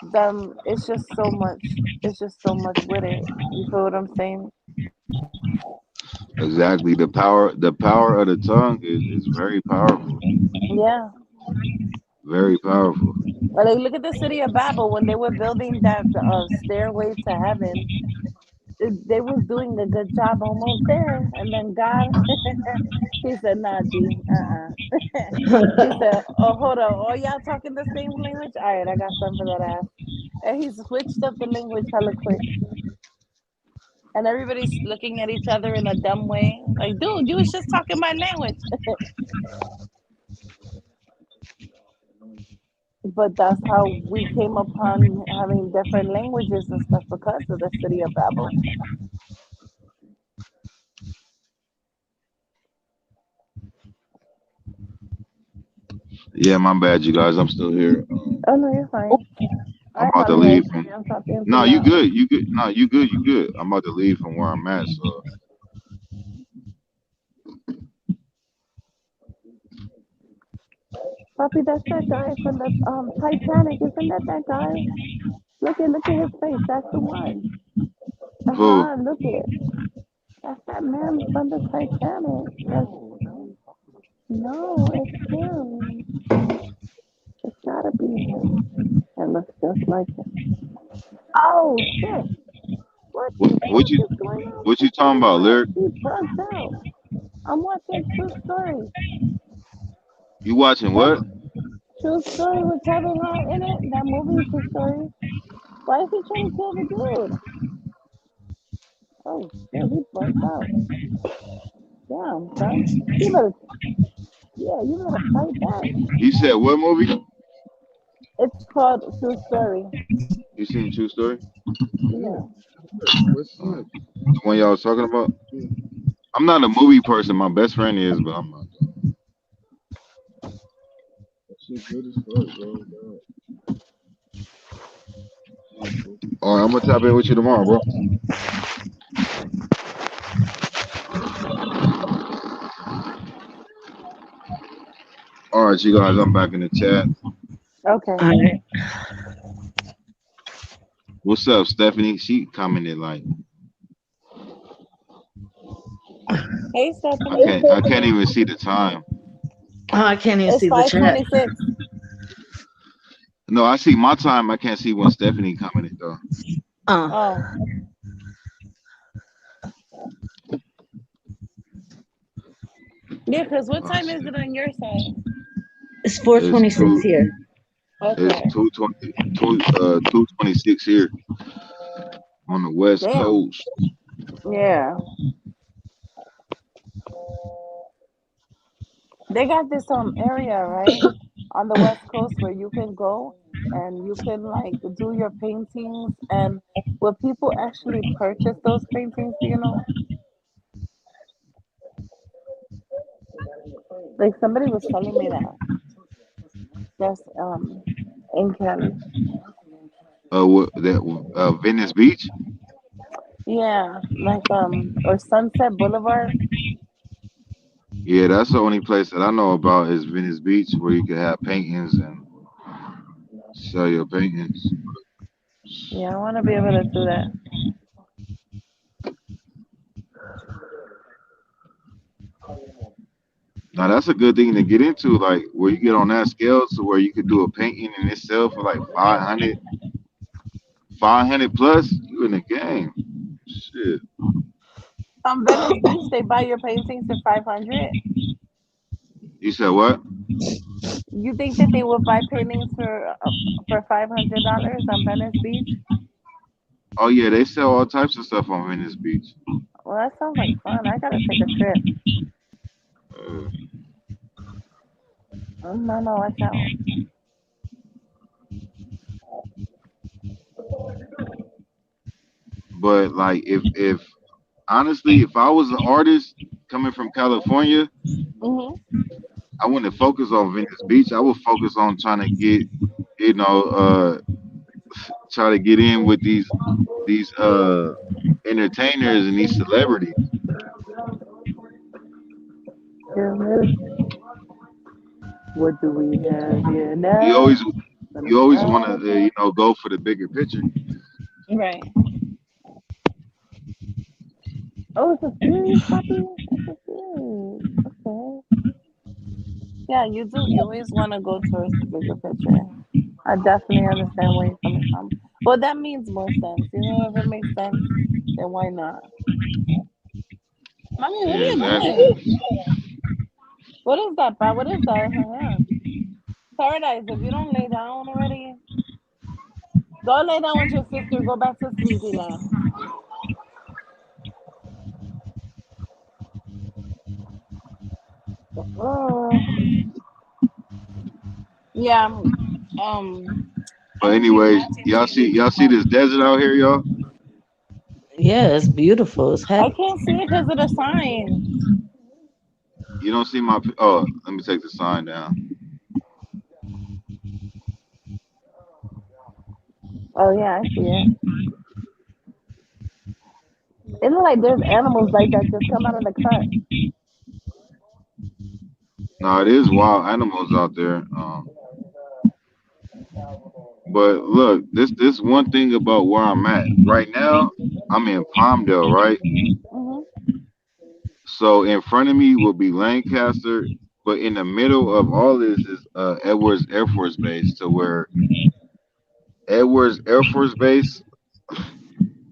then it's just so much with it. You feel what I'm saying? exactly. The power of the tongue is very powerful. Yeah. Very powerful. Like look at the city of Babel when they were building that stairway to heaven. They was doing a good job almost there, and then God, he said, "Nah, G, He said, "Oh, hold on, oh y'all talking the same language? All right, I got something for that ass." And he switched up the language hella quick, and everybody's looking at each other in a dumb way, like, "Dude, you was just talking my language." But that's how we came upon having different languages and stuff because of the city of Babel. Yeah, my bad, you guys. I'm still here. Oh no, you're fine. I'm I about to leave apologize. from. I'm talking too No, you loud. good. You good. No, you good. You good. I'm about to leave from where I'm at. So Puppy, that's that guy from the Titanic. Isn't that guy? Look at his face. That's the one. who? Look it. That's that man from the Titanic. No, it's him. It's gotta be him. It looks just like him. Oh shit! What What? the What you? fuck is going on? What you Kevin talking about, Hart, lyric? he bugged out. I'm watching True Story. You watching what? Kevin, True Story with Kevin Hart in it. That movie, True Story. Why is he trying to kill the dude? Oh shit, he bugged out. Damn, son. You better, yeah, you better fight back. You said what movie? It's called True Story. You seen True Story? Yeah. Yeah. What's Uh, that? the one y'all was talking about? Yeah. I'm not a movie person. My best friend is, but I'm not. That shit good as fuck, bro. All right, I'm gonna tap in with you tomorrow, bro. All right, you guys. I'm back in the chat. Okay. All right. What's up, Stephanie? She commented like, Hey, I Stephanie. can't. I can't even see the time. Oh, I can't even It's see the chat. 5:26. No, I see my time. I can't see when Stephanie commented though. Oh, yeah. Cause what time is it on your side? It's It's 4:26 two. here. It's Okay. 2:26 here on the West Damn. Coast. Yeah. They got this area, right, on the West Coast where you can go and you can like do your paintings, and will people actually purchase those paintings, do you know? Like somebody was telling me that. That's in Cali. Venice Beach. Yeah, like or Sunset Boulevard. Yeah, that's the only place that I know about is Venice Beach, where you can have paintings and sell your paintings. Yeah, I want to be able to do that. Now that's a good thing to get into, like where you get on that scale to where you could do a painting in itself for like 500 plus. You in the game. Shit. Venice Beach, they buy your paintings for 500. You said what? You think that they will buy paintings for $500 on Venice Beach? Oh yeah, they sell all types of stuff on Venice Beach. Well, that sounds like fun. I gotta take a trip. Uh, Mama, watch out. but like if honestly, if I was an artist coming from California, Mhm. I wouldn't focus on Venice Beach. I would focus on trying to get, you know, try to get in with these entertainers and these celebrities. What do we have here You now? always you always want to go for the bigger picture. Right. Oh, it's a series puppy. It's a series. Okay. Yeah, you do. You always want to go towards the bigger picture. I definitely understand where you're coming from. Well, that means more sense. You know, if it makes sense, then why not? Mommy, what are Yeah, you exactly. doing? What is that, Pa? What is that in her hand? Paradise, if you don't lay down already, go lay down with your sister. Go back to sleepy land. Oh, yeah. Um, I But don't think anyways, Matty y'all see TV can y'all see come. this desert out here, y'all. Yeah, it's beautiful. It's I happy. can't see it because of the sign. You don't see my. Oh, let me take the sign down. Oh yeah, I see it. It looks like there's animals like that just come out of the cut. No, it is wild animals out there. But look, this one thing about where I'm at right now. I'm in Palmdale, right? Mhm. So in front of me will be Lancaster, but in the middle of all this is Edwards Air Force Base. To where Edwards Air Force Base,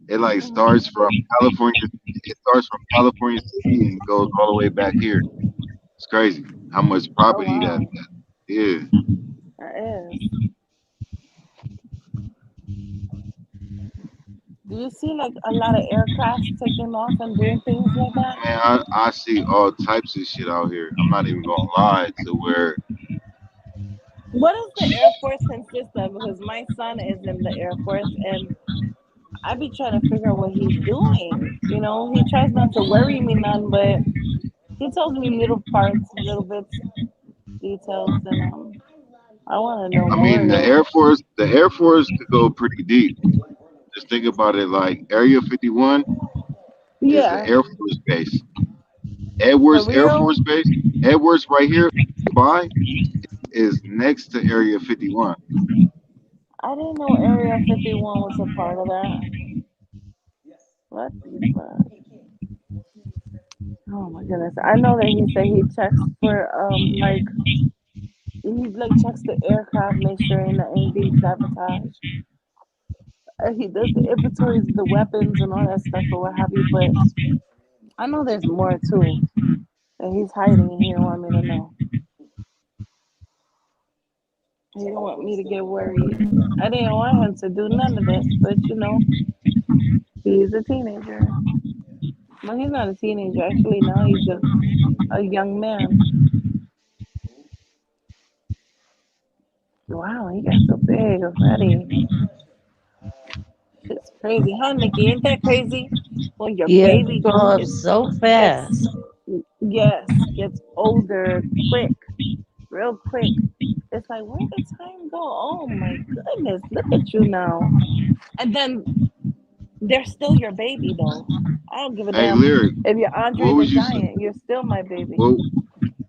it like Mhm. starts from California. It starts from California City and goes all the way back here. It's crazy how much Oh property wow, that is. that is. Do you see like a lot of aircrafts taking off and doing things like that? Man, I see all types of shit out here. I'm not even gonna lie to where What does the Air Force consist of? Because my son is in the Air Force, and I be trying to figure out what he's doing. You know, he tries not to worry me none, but he tells me little parts, little bits, details, and I want to know I more mean though. The Air Force could go pretty deep. Just think about it like Area 51 is the Yeah, Air Force base. for Edwards Air real. Force Base, Edwards right here by is next to Area 51. I didn't know Area 51 was a part of that. What the fuck? Oh my goodness. I know that he said he checks for like he like checks the aircraft, make sure ain't being sabotaged. He does the inventories of the weapons and all that stuff or what have you. But I know there's more too that he's hiding and he don't want me to know. He don't want me to get worried. I didn't want him to do none of this, but he's a teenager. Well, he's not a teenager actually. Now he's a young man. Wow, he got so big already. It's crazy, huh, Nikki? Ain't that crazy? When your Yeah, they baby grow up gets so gets fast. gets older quick, real quick. It's like where did time go? Oh my goodness, look at you now. And then they're still your baby though. I don't give a Hey, damn Lyric, if you're Andre what the was you say? Giant. You're still my baby. What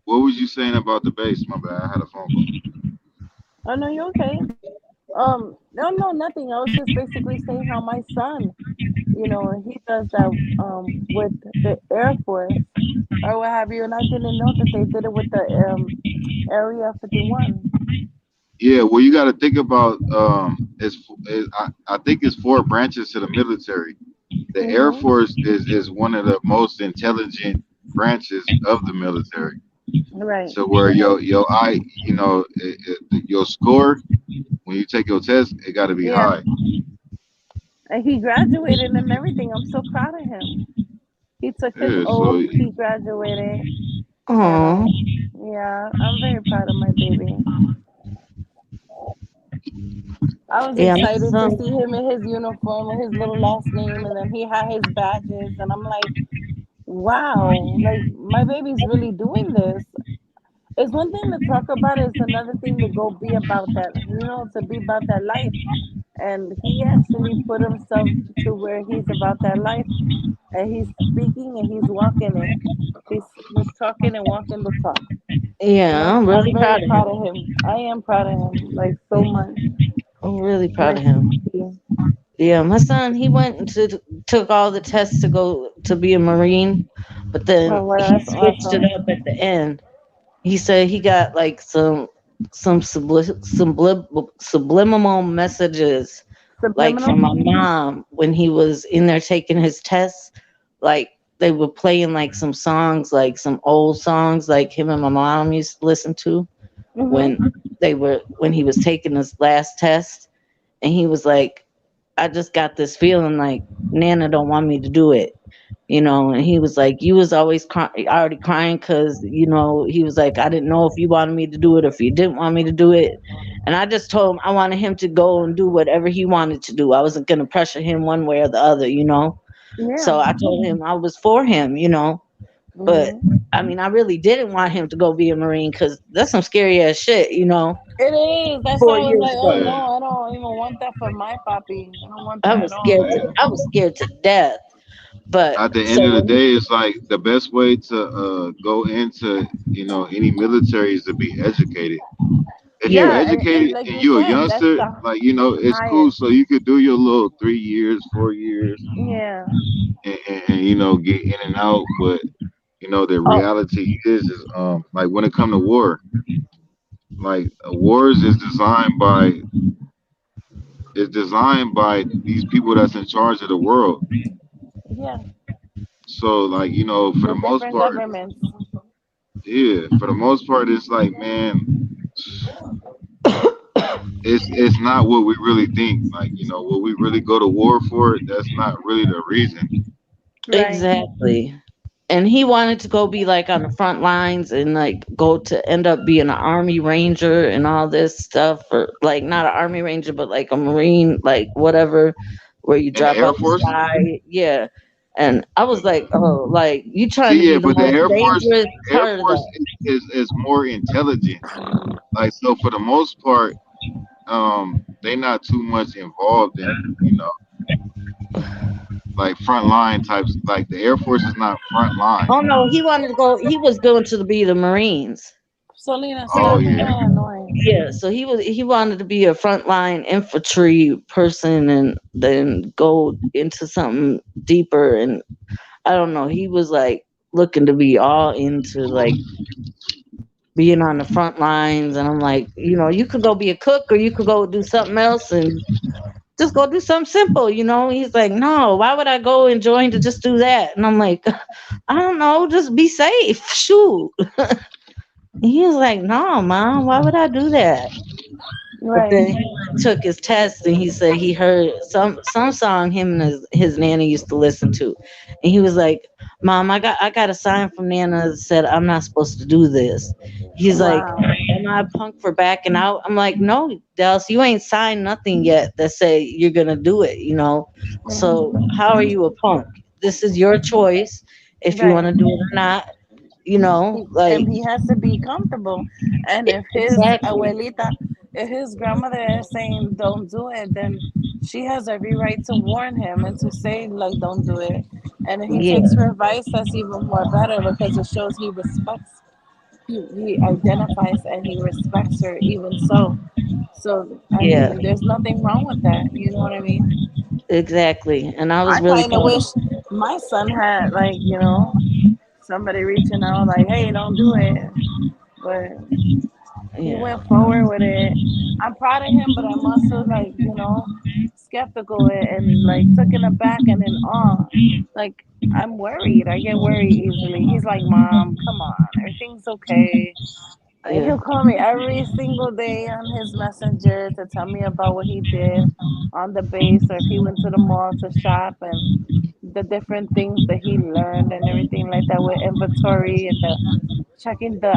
What was you saying about the bass? My bad, I had a phone call. Oh no, you're okay. No, no, nothing. I was just basically saying how my son, he does that with the Air Force or what have you, and I didn't know that they did it with the Area 51. Yeah, well, you got to think about I think it's four branches to the military. The Air Mhm. Force is one of the most intelligent branches of the military. Right. So where your score when you take your test, it got to be Yeah. high. And he graduated and everything. I'm so proud of him. He took his Yeah, so oath. He graduated, and Oh, yeah, I'm very proud of my baby. I was yeah, my excited to son. see him in his uniform with his little last name, and then he had his badges, and I'm like, wow, like my baby's really doing this. It's one thing to talk about it, it's another thing to go be about that, to be about that life. And he actually put himself to where he's about that life, and he's speaking and he's walking it. He's talking and walking the talk. Yeah, I'm I'm really very proud of proud him. of him. I am proud of him, like so much. I'm really proud Like, of him. Yeah, my son, he went and took all the tests to go to be a Marine, but then oh, well, he that's switched it awesome. up at the end. He said he got like some subliminal messages like Subliminal. from my mom when he was in there taking his tests. Like they were playing like some songs, like some old songs like him and my mom used to listen to when Mhm. when he was taking his last test, and he was like, I just got this feeling like Nana don't want me to do it, and he was like, you was always already crying because, he was like, I didn't know if you wanted me to do it or if you didn't want me to do it. And I just told him I wanted him to go and do whatever he wanted to do. I wasn't going to pressure him one way or the other. Yeah. So I told him I was for him. But Mhm. I mean, I really didn't want him to go be a Marine because that's some scary ass shit. It is. That's why four I was years like, oh ago. yeah, no, I don't even want that for my puppy. I don't want that at all. I was scared to death. But at the end so of the when day, it's like the best way to go into any military is to be educated. If you're yeah, Yeah, and educated like and you you're a said, that's youngster, the like it's cool. highest. So you could do your little 3 years, 4 years, Yeah. and get in and out. But the oh reality is like when it come to war, like wars is designed by these people that's in charge of the world. Yeah. So like for The the most different part, governments. yeah, for the most part, it's like, man, it's not what we really think. Like what we really go to war for. That's not really the reason. Right. exactly. And he wanted to go be like on the front lines and like go to end up being an army ranger and all this stuff, or like not an army ranger but like a marine, like whatever, where you In the drop Air out the Force, sky. Yeah. And I was like, oh, like you trying to see, be yeah, the but the most Air Force, dangerous Air part of Force that. is more intelligent. Like so, for the most part, they not too much involved in like front line types. Like the Air Force is not front line. Oh no, he was going to be the marines. Solina, Oh stop making yeah, that noise. Yeah, so he wanted to be a frontline infantry person and then go into something deeper. And I don't know, he was like looking to be all into like being on the front lines, and I'm like, you could go be a cook or you could go do something else and just go do something simple. He's like, no, why would I go and join to just do that? And I'm like, I don't know, just be safe. Shoot. He was like, no, mom, why would I do that? But Right. then he took his test and he said he heard some song him and his nana used to listen to. And he was like, Mom, I got a sign from Nana that said I'm not supposed to do this. He's like, Wow. am I a punk for backing out? I'm like, no, Dallas, you ain't signed nothing yet that say you're gonna do it. So Mhm. how are you a punk? This is your choice if you want Right. to do it or not. And Like he has to be comfortable. And if his exactly. abuelita, if his grandmother is saying don't do it, then she has every right to warn him and to say like don't do it. And if he takes Yeah, her advice, that's even more better because it shows he respects. He identifies and he respects her even so. So I yeah, mean, there's nothing wrong with that. You know what I mean? exactly. And I was I really kind of proud. wish my son had like somebody reaching out like, hey, don't do it. But he Yeah. went forward with it. I'm proud of him, but I'm also like, skeptical and like taken aback and in awe. Like I'm worried. I get worried easily. He's like, Mom, come on, everything's okay. Like, Yeah. he'll call me every single day on his messenger to tell me about what he did on the base or if he went to the mall to shop and the different things that he learned and everything like that with inventory and the checking the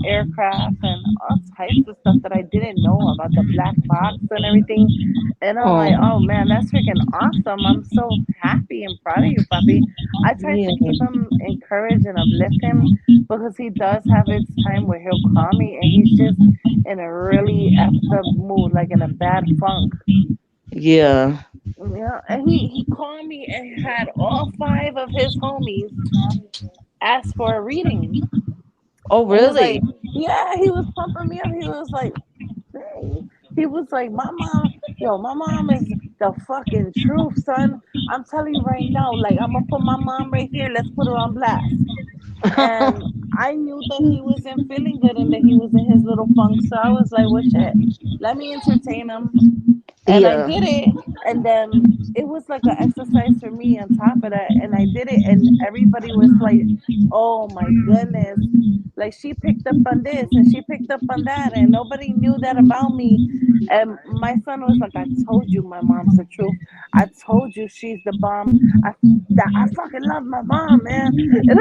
aircraft and all types of stuff that I didn't know about the black box and everything. And I'm like, Oh, oh man, that's freaking awesome. I'm so happy and proud of you, Papi. I try yeah. to keep him encouraged and uplift him because he does have his time where he'll call me and he's just in a really effed up mood, like in a bad funk. Yeah. Yeah, and he called me and had all five of his homies ask for a reading. Oh, And he's like, really? yeah, he was pumping me up. He was like, dang. He was like, my mom is the fucking truth, son. I'm telling you right now, like, I'm gonna put my mom right here. Let's put her on blast. And I knew that he wasn't feeling good and that he was in his little funk. So I was like, well, shit, let me entertain him. And I Yeah. did it. And then it was like an exercise for me on top of that. And I did it. And everybody was like, oh my goodness. Like she picked up on this and she picked up on that. And nobody knew that about me. And my son was like, I told you my mom's the truth. I told you she's the bomb. I fucking love my mom, man. And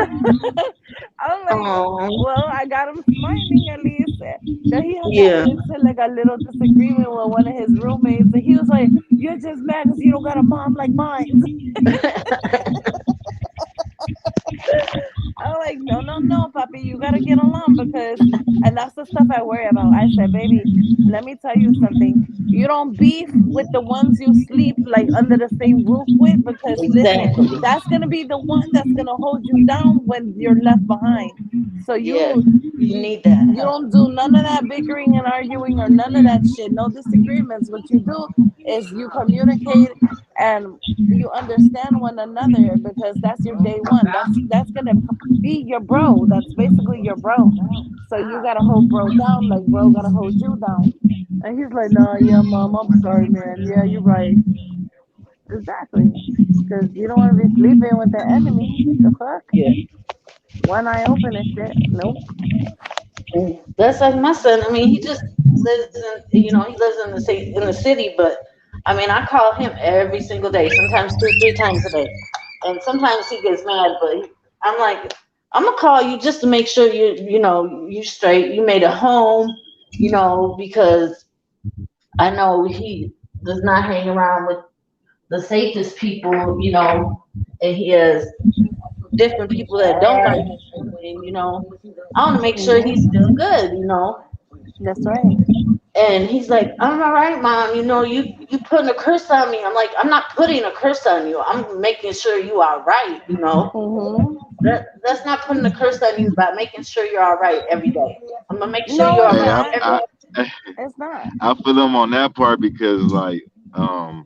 I'm like, Oh, well, I got him smiling at least. Then he had gotten yeah. into like a little disagreement with one of his roommates, and he was like, "You're just mad because you don't got a mom like mine." I'm like, no, no, no, Papi, you gotta get along because, and that's the stuff I worry about. I said, baby, let me tell you something. You don't beef with the ones you sleep like under the same roof with because listen, Exactly. that's gonna be the one that's gonna hold you down when you're left behind. So Yeah. You you need that you help. don't do none of that bickering and arguing or none of that shit. No disagreements. What you do is you communicate and you understand one another because that's your day one. That's gonna be your bro. That's basically your bro. So you gotta hold bro down like bro gotta hold you down. And he's like, nah, yeah, mom, I'm sorry, man. Yeah, you're right. Exactly. Because you don't want to be sleeping with the enemy. The fuck? Yeah. One eye open and shit. Nope. That's like my son. I mean, he just lives he lives in the city, but I mean, I call him every single day, sometimes two, three times a day, and sometimes he gets mad, but I'm like, I'm gonna call you just to make sure you straight, you made a home, because I know he does not hang around with the safest people, and he has different people that don't like him, and I want to make sure he's Hmm. still good. That's right. And he's like, I'm all right, mom. You putting a curse on me. I'm like, I'm not putting a curse on you. I'm making sure you are right. Hmm. That's not putting a curse on you by making sure you're all right every day. I'm gonna make sure No, you're all it's Hey, right not. every. It's not. I feel them on that part because like um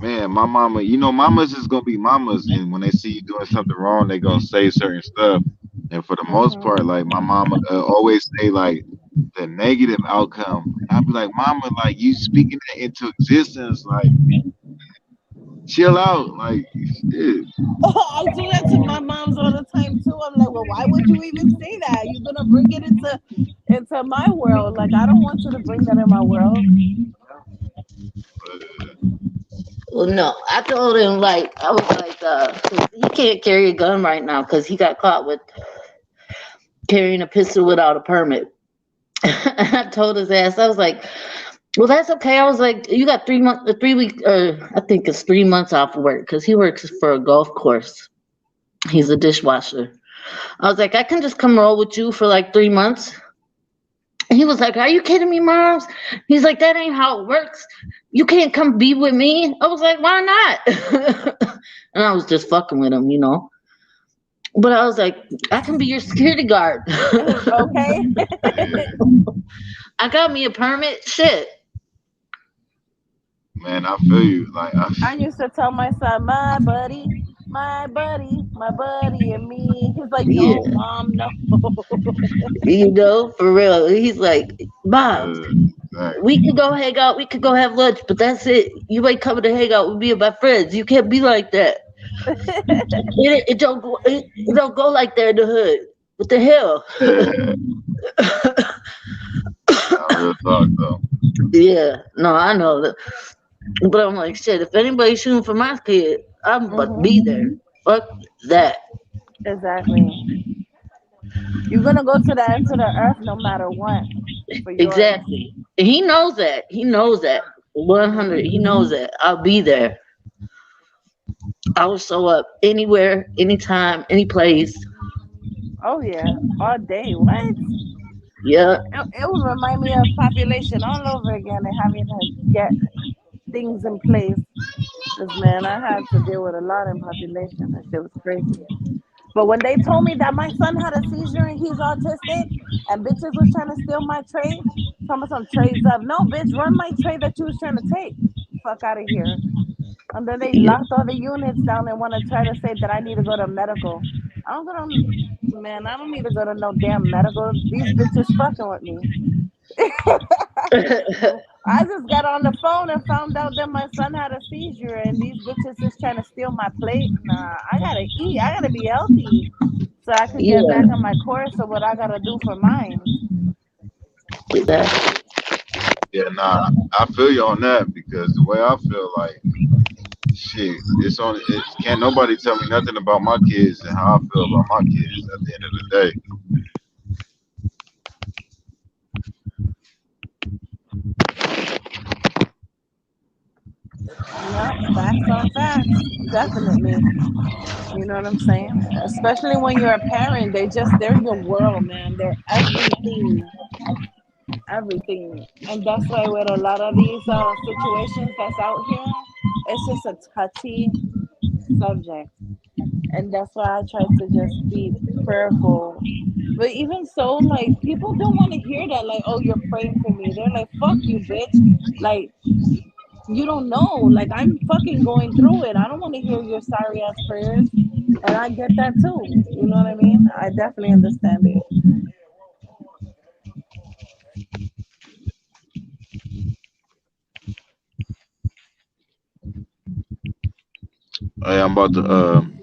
Man, my mama, mamas is gonna be mamas, and when they see you doing something wrong, they gonna say certain stuff. And for the most part, Mhm. like my mama always say like the negative outcome. I'd be like, Mama, like you speaking that into existence, like chill out, like shit. I do that to my moms all the time too. I'm like, well, why would you even say that? You're gonna bring it into my world. Like, I don't want you to bring that in my world. Well, no, I told him like I was like, he can't carry a gun right now because he got caught with carrying a pistol without a permit. I told his ass, I was like, well, that's okay. I was like, you got 3 months, 3 weeks, I think it's 3 months off of work because he works for a golf course. He's a dishwasher. I was like, I can just come roll with you for like 3 months. And he was like, are you kidding me, Moms? He's like, that ain't how it works. You can't come be with me. I was like, why not? And I was just fucking with him. But I was like, I can be your security guard. Okay. I got me a permit. Shit. Man, I feel you. Like I used to tell my son, my buddy, and me. He's like, no, Yeah. mom, no. For real. He's like, Bob, exactly. we could go hang out. We could go have lunch, but that's it. You ain't coming to hang out with me and my friends. You can't be like that. It don't go like that in the hood. What the hell? Not real talk though. Yeah, no, I know that. But I'm like, shit, if anybody's shooting for my kid, I'm about to be Hmm. there. Fuck that. Exactly. You're gonna go to the end of the earth no matter what for yours. Exactly. And he knows that. He knows that. 100. He Hmm. knows that. I'll be there. I will show up anywhere, anytime, any place. Oh yeah, all day. What? Yeah. It would remind me of population all over again and having to get things in place. Cause man, I had to deal with a lot in population. That shit was crazy. But when they told me that my son had a seizure and he's autistic, and bitches was trying to steal my tray, tell me some trays up. No, bitch, run my tray that you was trying to take. Fuck out of here. And then they Yeah. locked all the units down and want to try to say that I need to go to medical. I don't go to, man, I don't need to go to no damn medical. These bitches fucking with me. I just got on the phone and found out that my son had a seizure and these bitches is trying to steal my plate. Nah, I gotta eat. I gotta be healthy so I could get Yeah. back on my course of what I gotta do for mine. Exactly. Yeah, nah, I feel you on that because the way I feel like shit, can't nobody tell me nothing about my kids and how I feel about my kids at the end of the day. Yep, facts on facts. Definitely. You know what I'm saying? Especially when you're a parent, they're your world, man. They're everything. Everything. And that's why with a lot of these situations that's out here, it's just a touchy subject. And that's why I try to just be prayerful. But even so, like people don't want to hear that, like, oh, you're praying for me. They're like, fuck you, bitch. Like, you don't know. Like, I'm fucking going through it. I don't want to hear your sorry ass prayers. And I get that too. You know what I mean? I definitely understand it. Hey, I'm about to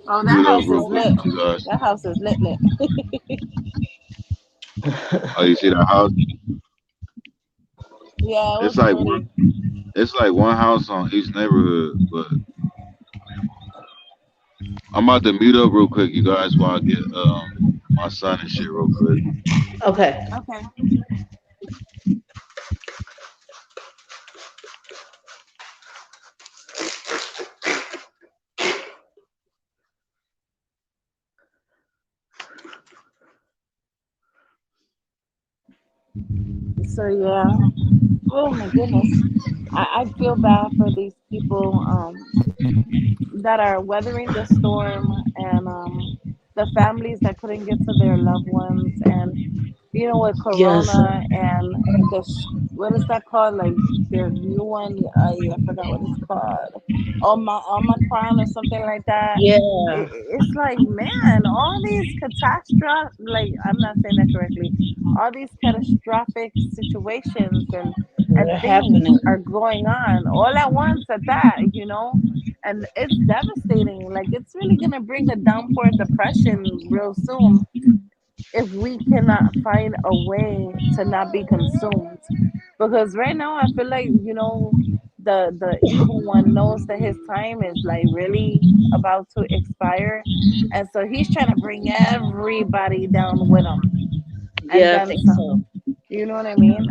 Oh, that mute up house real is quick lit. with you guys. That house is lit lit. Oh, you see that house? Yeah, it It's was like pretty. one house on each neighborhood, but I'm about to mute up real quick, you guys, while I get my son and shit real quick. Okay. Okay. So yeah. Oh my goodness. I feel bad for these people that are weathering the storm and the families that couldn't get to their loved ones and with Yes. Corona and what is that called? Like their new one, I forgot what it's called. Omicron or something like that. Yeah. It's like, man, all these catastrophic, like I'm not saying that correctly, all these catastrophic situations and They're things happening. are going on all at once at that. And it's devastating. Like it's really gonna bring a downpour of depression real soon if we cannot find a way to not be consumed. Because right now I feel like, the evil one knows that his time is like really about to expire. And so he's trying to bring everybody down with him. And Yeah, I then think some. so. You know what I mean?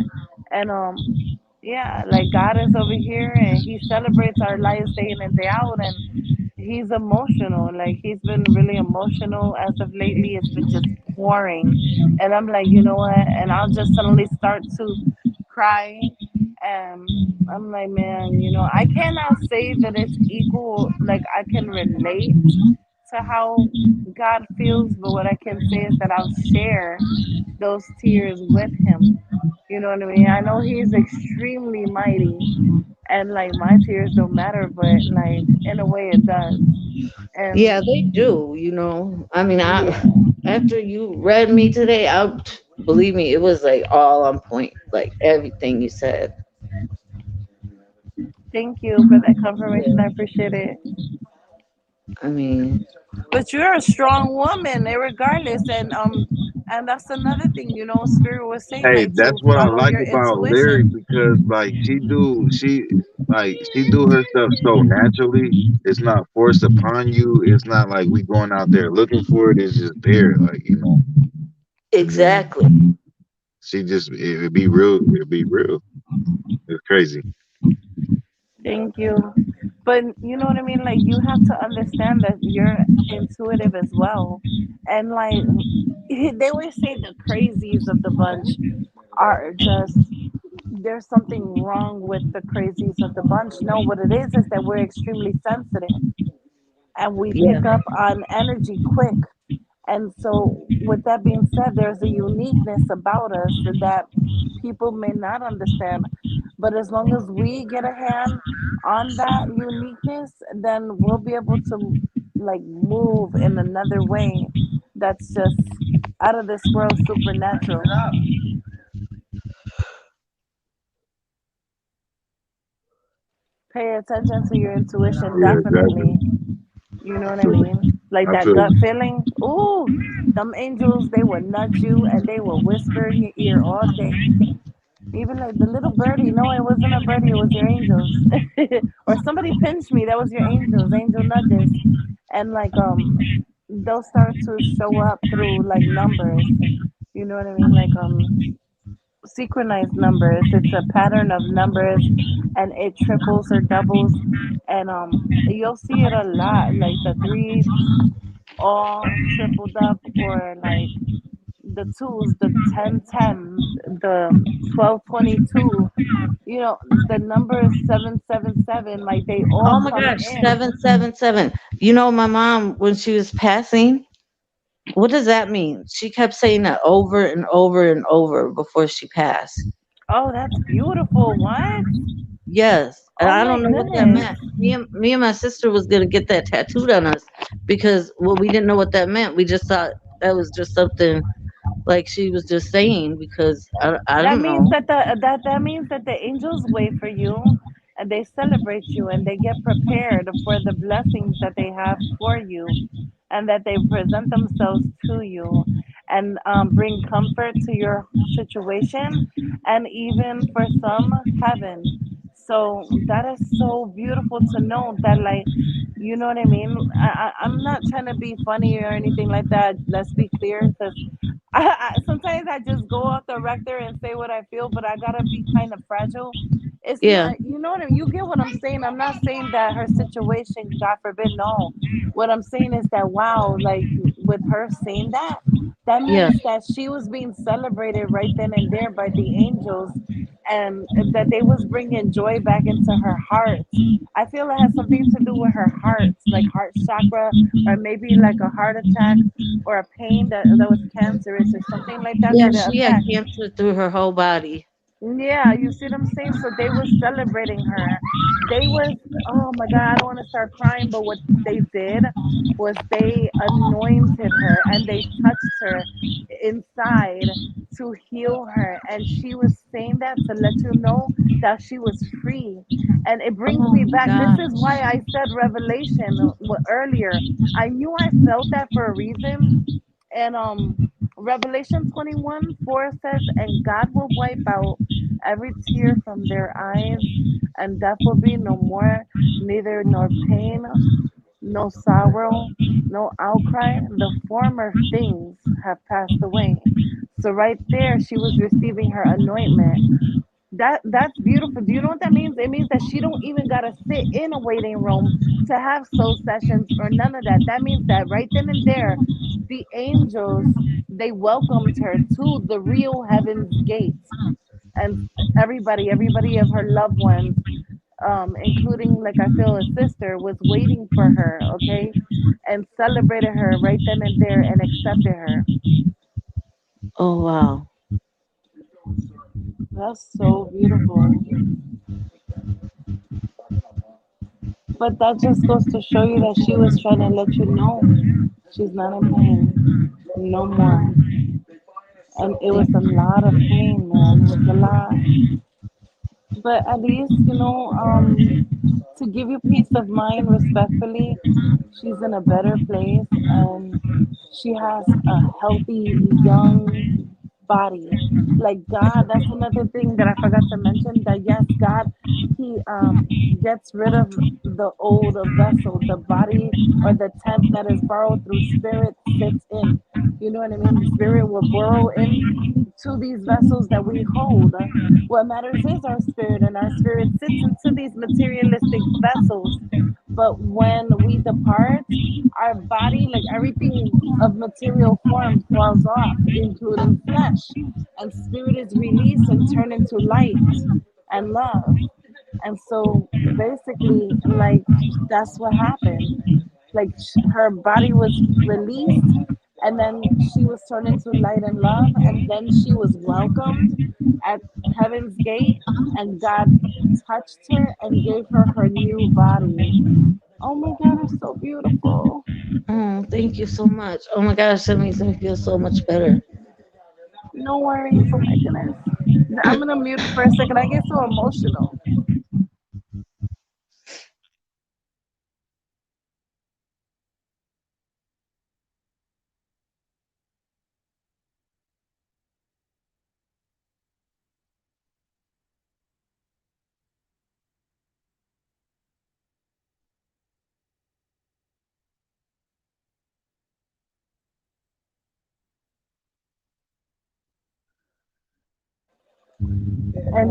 And yeah, like God is over here and he celebrates our lives day in and day out, and he's emotional. Like he's been really emotional as of lately. It's been just pouring. And I'm like, you know what? And I'll just suddenly start to cry. And I'm like, man, I cannot say that it's equal. Like I can relate to how God feels, but what I can say is that I'll share those tears with him. You know what I mean? I know he's extremely mighty, and like my tears don't matter, but like in a way it does. Yeah, And they do. I mean, yeah, after you read me today, believe me, it was like all on point, like everything you said. thank you for that confirmation. I Yeah. appreciate it. I mean, But you're a strong woman, regardless, and that's another thing. Spirit was saying Hey, like that's to what I follow like your about Lyric intuition. because like she do her stuff so naturally. It's not forced upon you. It's not like we going out there looking for it. It's just there, like and then exactly. she just it would be real. It'd be real. It's crazy. Thank you. But you know what I mean? Like you have to understand that you're intuitive as well. And like they always say the crazies of the bunch are just there's something wrong with the crazies of the bunch. No, what it is that we're extremely sensitive and we Yeah. pick up on energy quick. And so, with that being said, there's a uniqueness about us that people may not understand. But as long as we get a hand on that uniqueness, then we'll be able to like move in another way that's just out of this world supernatural. Pay attention to your intuition, Yeah, exactly. definitely. You know I what I feel you. mean? Like I that feel gut you. feeling. Ooh, them angels, they will nudge you and they will whisper in your ear all day. Even like the little birdie. No, it wasn't a birdie, it was your angels. Or somebody pinched me, that was your angels, angel nudges. And like they'll start to show up through like numbers. You know what I mean? Like synchronized numbers. It's a pattern of numbers and it triples or doubles. And you'll see it a lot, like the threes all tripled up, or like the twos, the 1010, the 1222. The number 777, like they all Oh my come gosh, in. 777. My mom, when she was passing, what does that mean? She kept saying that over and over and over before she passed. Oh, that's beautiful. What? Yes, and Oh I my don't know what that goodness. meant. Me and my sister was gonna get that tattooed on us because, well, we didn't know what that meant. We just thought that was just something like she was just saying because I That don't means know. that means that the angels wait for you and they celebrate you and they get prepared for the blessings that they have for you, and that they present themselves to you and bring comfort to your situation, and even for some heaven. So that is so beautiful to know that, like, you know what I mean. I'm not trying to be funny or anything like that. Let's be clear, because sometimes I just go off the rector and say what I feel, but I gotta be kind of fragile. It's Yeah, not, you know what I mean? You get what I'm saying? I'm not saying that her situation, God forbid, no. What I'm saying is that, wow, like, with her saying that, that Yeah. means that she was being celebrated right then and there by the angels, and that they was bringing joy back into her heart. I feel it has something to do with her heart, like heart chakra, or maybe like a heart attack or a pain that was cancerous or something like that Yeah, that it she had affects. cancer through her whole body. Yeah, you see what I'm saying? So they was celebrating her. They was, oh my God, I don't want to start crying, but what they did was they anointed her and they touched her inside to heal her. And she was saying that to let you know that she was free. And it brings Oh me my back. This is why gosh. I said revelation earlier. I knew I felt that for a reason, and Revelation 21:4 says, "And God will wipe out every tear from their eyes, and death will be no more, neither nor pain, no sorrow, no outcry. The former things have passed away." So right there, she was receiving her anointment. That's beautiful. Do you know what that means? It means that she don't even gotta sit in a waiting room to have soul sessions or none of that. That means that right then and there, the angels, they welcomed her to the real heaven's gates, and everybody of her loved ones, including, like, I feel a sister was waiting for her, okay, and celebrated her right then and there and accepted her. Oh wow. That's so beautiful. But that just goes to show you that she was trying to let you know she's not in pain no more. And it Thank was a lot of pain, man. It was a lot. But at least, to give you peace of mind, respectfully, she's in a better place, and she has a healthy young body. Like God, that's another thing that I forgot to mention, that yes, God, he gets rid of the old vessel, the body or the tent that is borrowed through spirit sits in. You know what I mean? The spirit will burrow in to these vessels that we hold. What matters is our spirit, and our spirit sits into these materialistic vessels. But when we depart, our body, like everything of material form, falls off, including flesh, and spirit is released and turned into light and love. And so basically, like, that's what happened. Like, her body was released, and then she was turned into light and love, and then she was welcomed at heaven's gate, and God touched her and gave her her new body. Oh my God, it's so beautiful. Oh, thank you so much. Oh my gosh, that makes me feel so much better. No worries. Oh my goodness. I'm gonna mute for a second. I get so emotional. And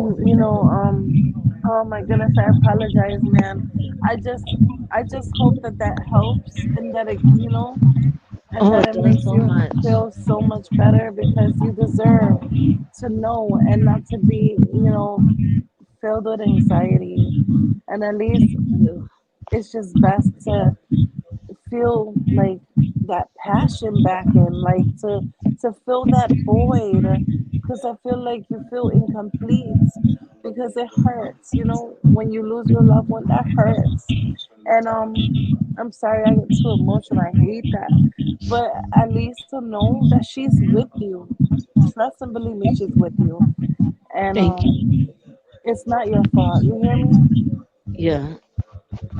oh my goodness, I apologize, man. I just, I just hope that that helps, and that it, and Oh, that it it does makes so you much. feel so much better, because you deserve to know and not to be, filled with anxiety. And at least it's just best to feel like that passion back in, like to fill that void, because I feel like you feel incomplete, because it hurts, when you lose your loved one, that hurts. And I'm sorry I get too emotional, I hate that. But at least to know that she's with you, trust and believe me, she's with you. And Thank you. it's not your fault, you hear me? Yeah.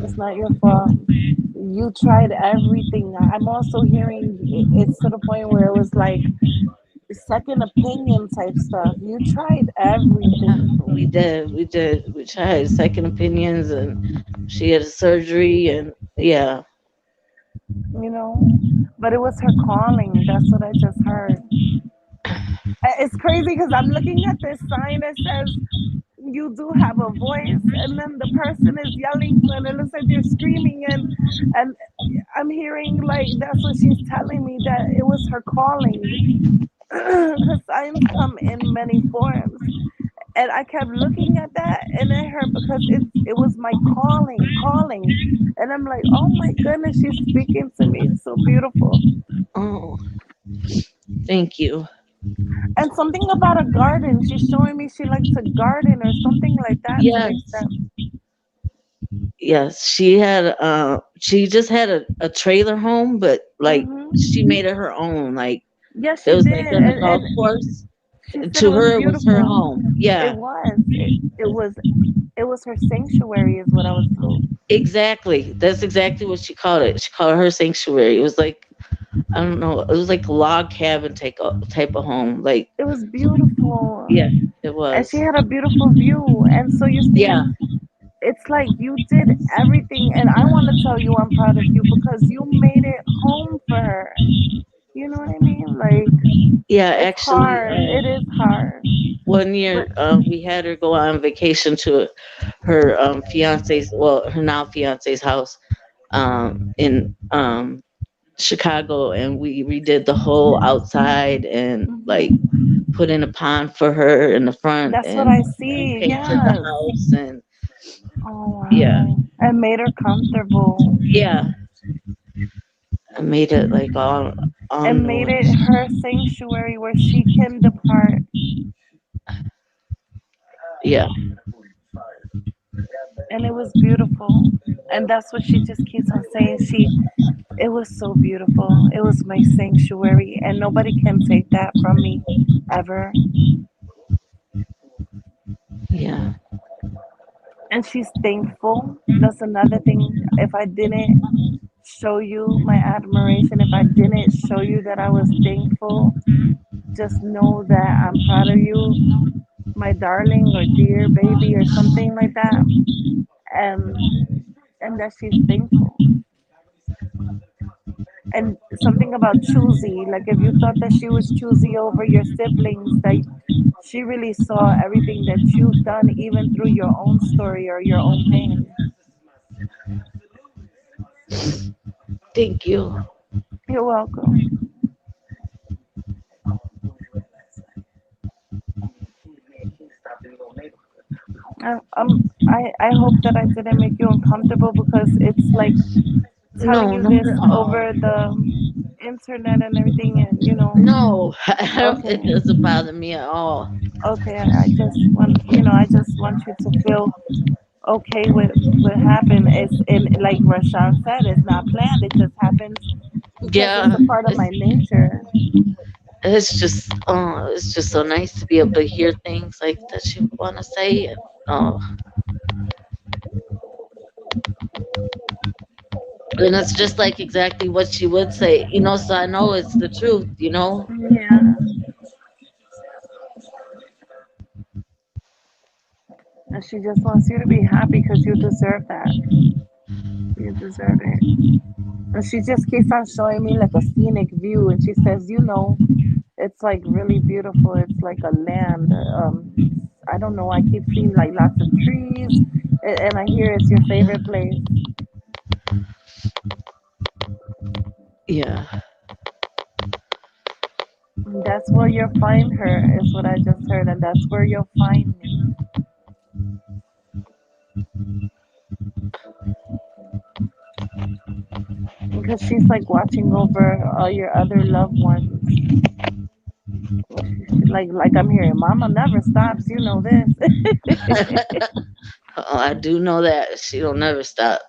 It's not your fault. You tried everything. I'm also hearing it's to the point where it was like second opinion type stuff. You tried Yeah, everything, we did. We did. We tried second opinions and she had a surgery and yeah. you know? But it was her calling. That's what I just heard. It's crazy because I'm looking at this sign that says, you do have a voice, and then the person is yelling, and it looks like they're screaming, and I'm hearing like that's what she's telling me, that it was her calling. Because signs come in many forms, and I kept looking at that, and I heard, because it was my calling, and I'm like, oh my goodness, she's speaking to me. It's so beautiful. Oh, thank you. And something about a garden. She's showing me she likes to garden or something like that to the Yes, extent. yes. She just had a trailer home, but like she Hmm. made it her own. Like Yes, it she was like did, on the and golf course. she said it To was her, it was her beautiful. home. It Yeah, was. It was her sanctuary, is what I was told. exactly. That's exactly what she called it. She called it her sanctuary. It was like I don't know. It was like a log cabin type of home. Like It was beautiful, yeah, it and she was. had a beautiful view. And so you see, Yeah, it's like you did everything, and I want to tell you I'm proud of you because you made it home for her. You know what I mean? Like, yeah. it's Actually, hard. It is hard. one But year we had her go on vacation to her fiance's, well, her now fiance's house in Chicago, and we redid the whole outside and like mhm. put in a pond for her in the front That's what and I see. repainted the Yes. house and Oh yeah, wow. I made her comfortable yeah. I made it like all and new made and it her sanctuary where she can depart. yeah, And it was beautiful. And that's what she just keeps on saying. It was so beautiful. It was my sanctuary, and nobody can take that from me ever. yeah, And she's thankful. That's another thing. If I didn't show you my admiration, if I didn't show you that I was thankful, just know that I'm proud of you, my darling or dear baby or something like that. And and that she's thankful. And something about choosy, like if you thought that she was choosy over your siblings, that she really saw everything that you've done, even through your own story or your own pain. thank you. You're welcome. I hope that I didn't make you uncomfortable, because it's like telling No, you not this at all. over the internet and everything, and No, it okay, doesn't bother me at all. okay. I just want, I just want you to feel okay with what happened. It's, and like Rashawn said, it's not planned. It just happens because it's Yeah, a part of my nature. it's just so nice to be able to hear things like that you want to say. And, oh, and it's just like exactly what she would say, so I know it's the truth. Yeah, and she just wants you to be happy because you deserve that. You deserve it. And she just keeps on showing me like a scenic view, and she says, it's like really beautiful. It's like a land. I don't know. I keep seeing like lots of trees, and I hear it's your favorite place. yeah, And that's where you'll find her, is what I just heard, and that's where you'll find me, because she's like watching over all your other loved ones. Like I'm hearing, Mama never stops. You know this. oh, I do know that she don't never stop.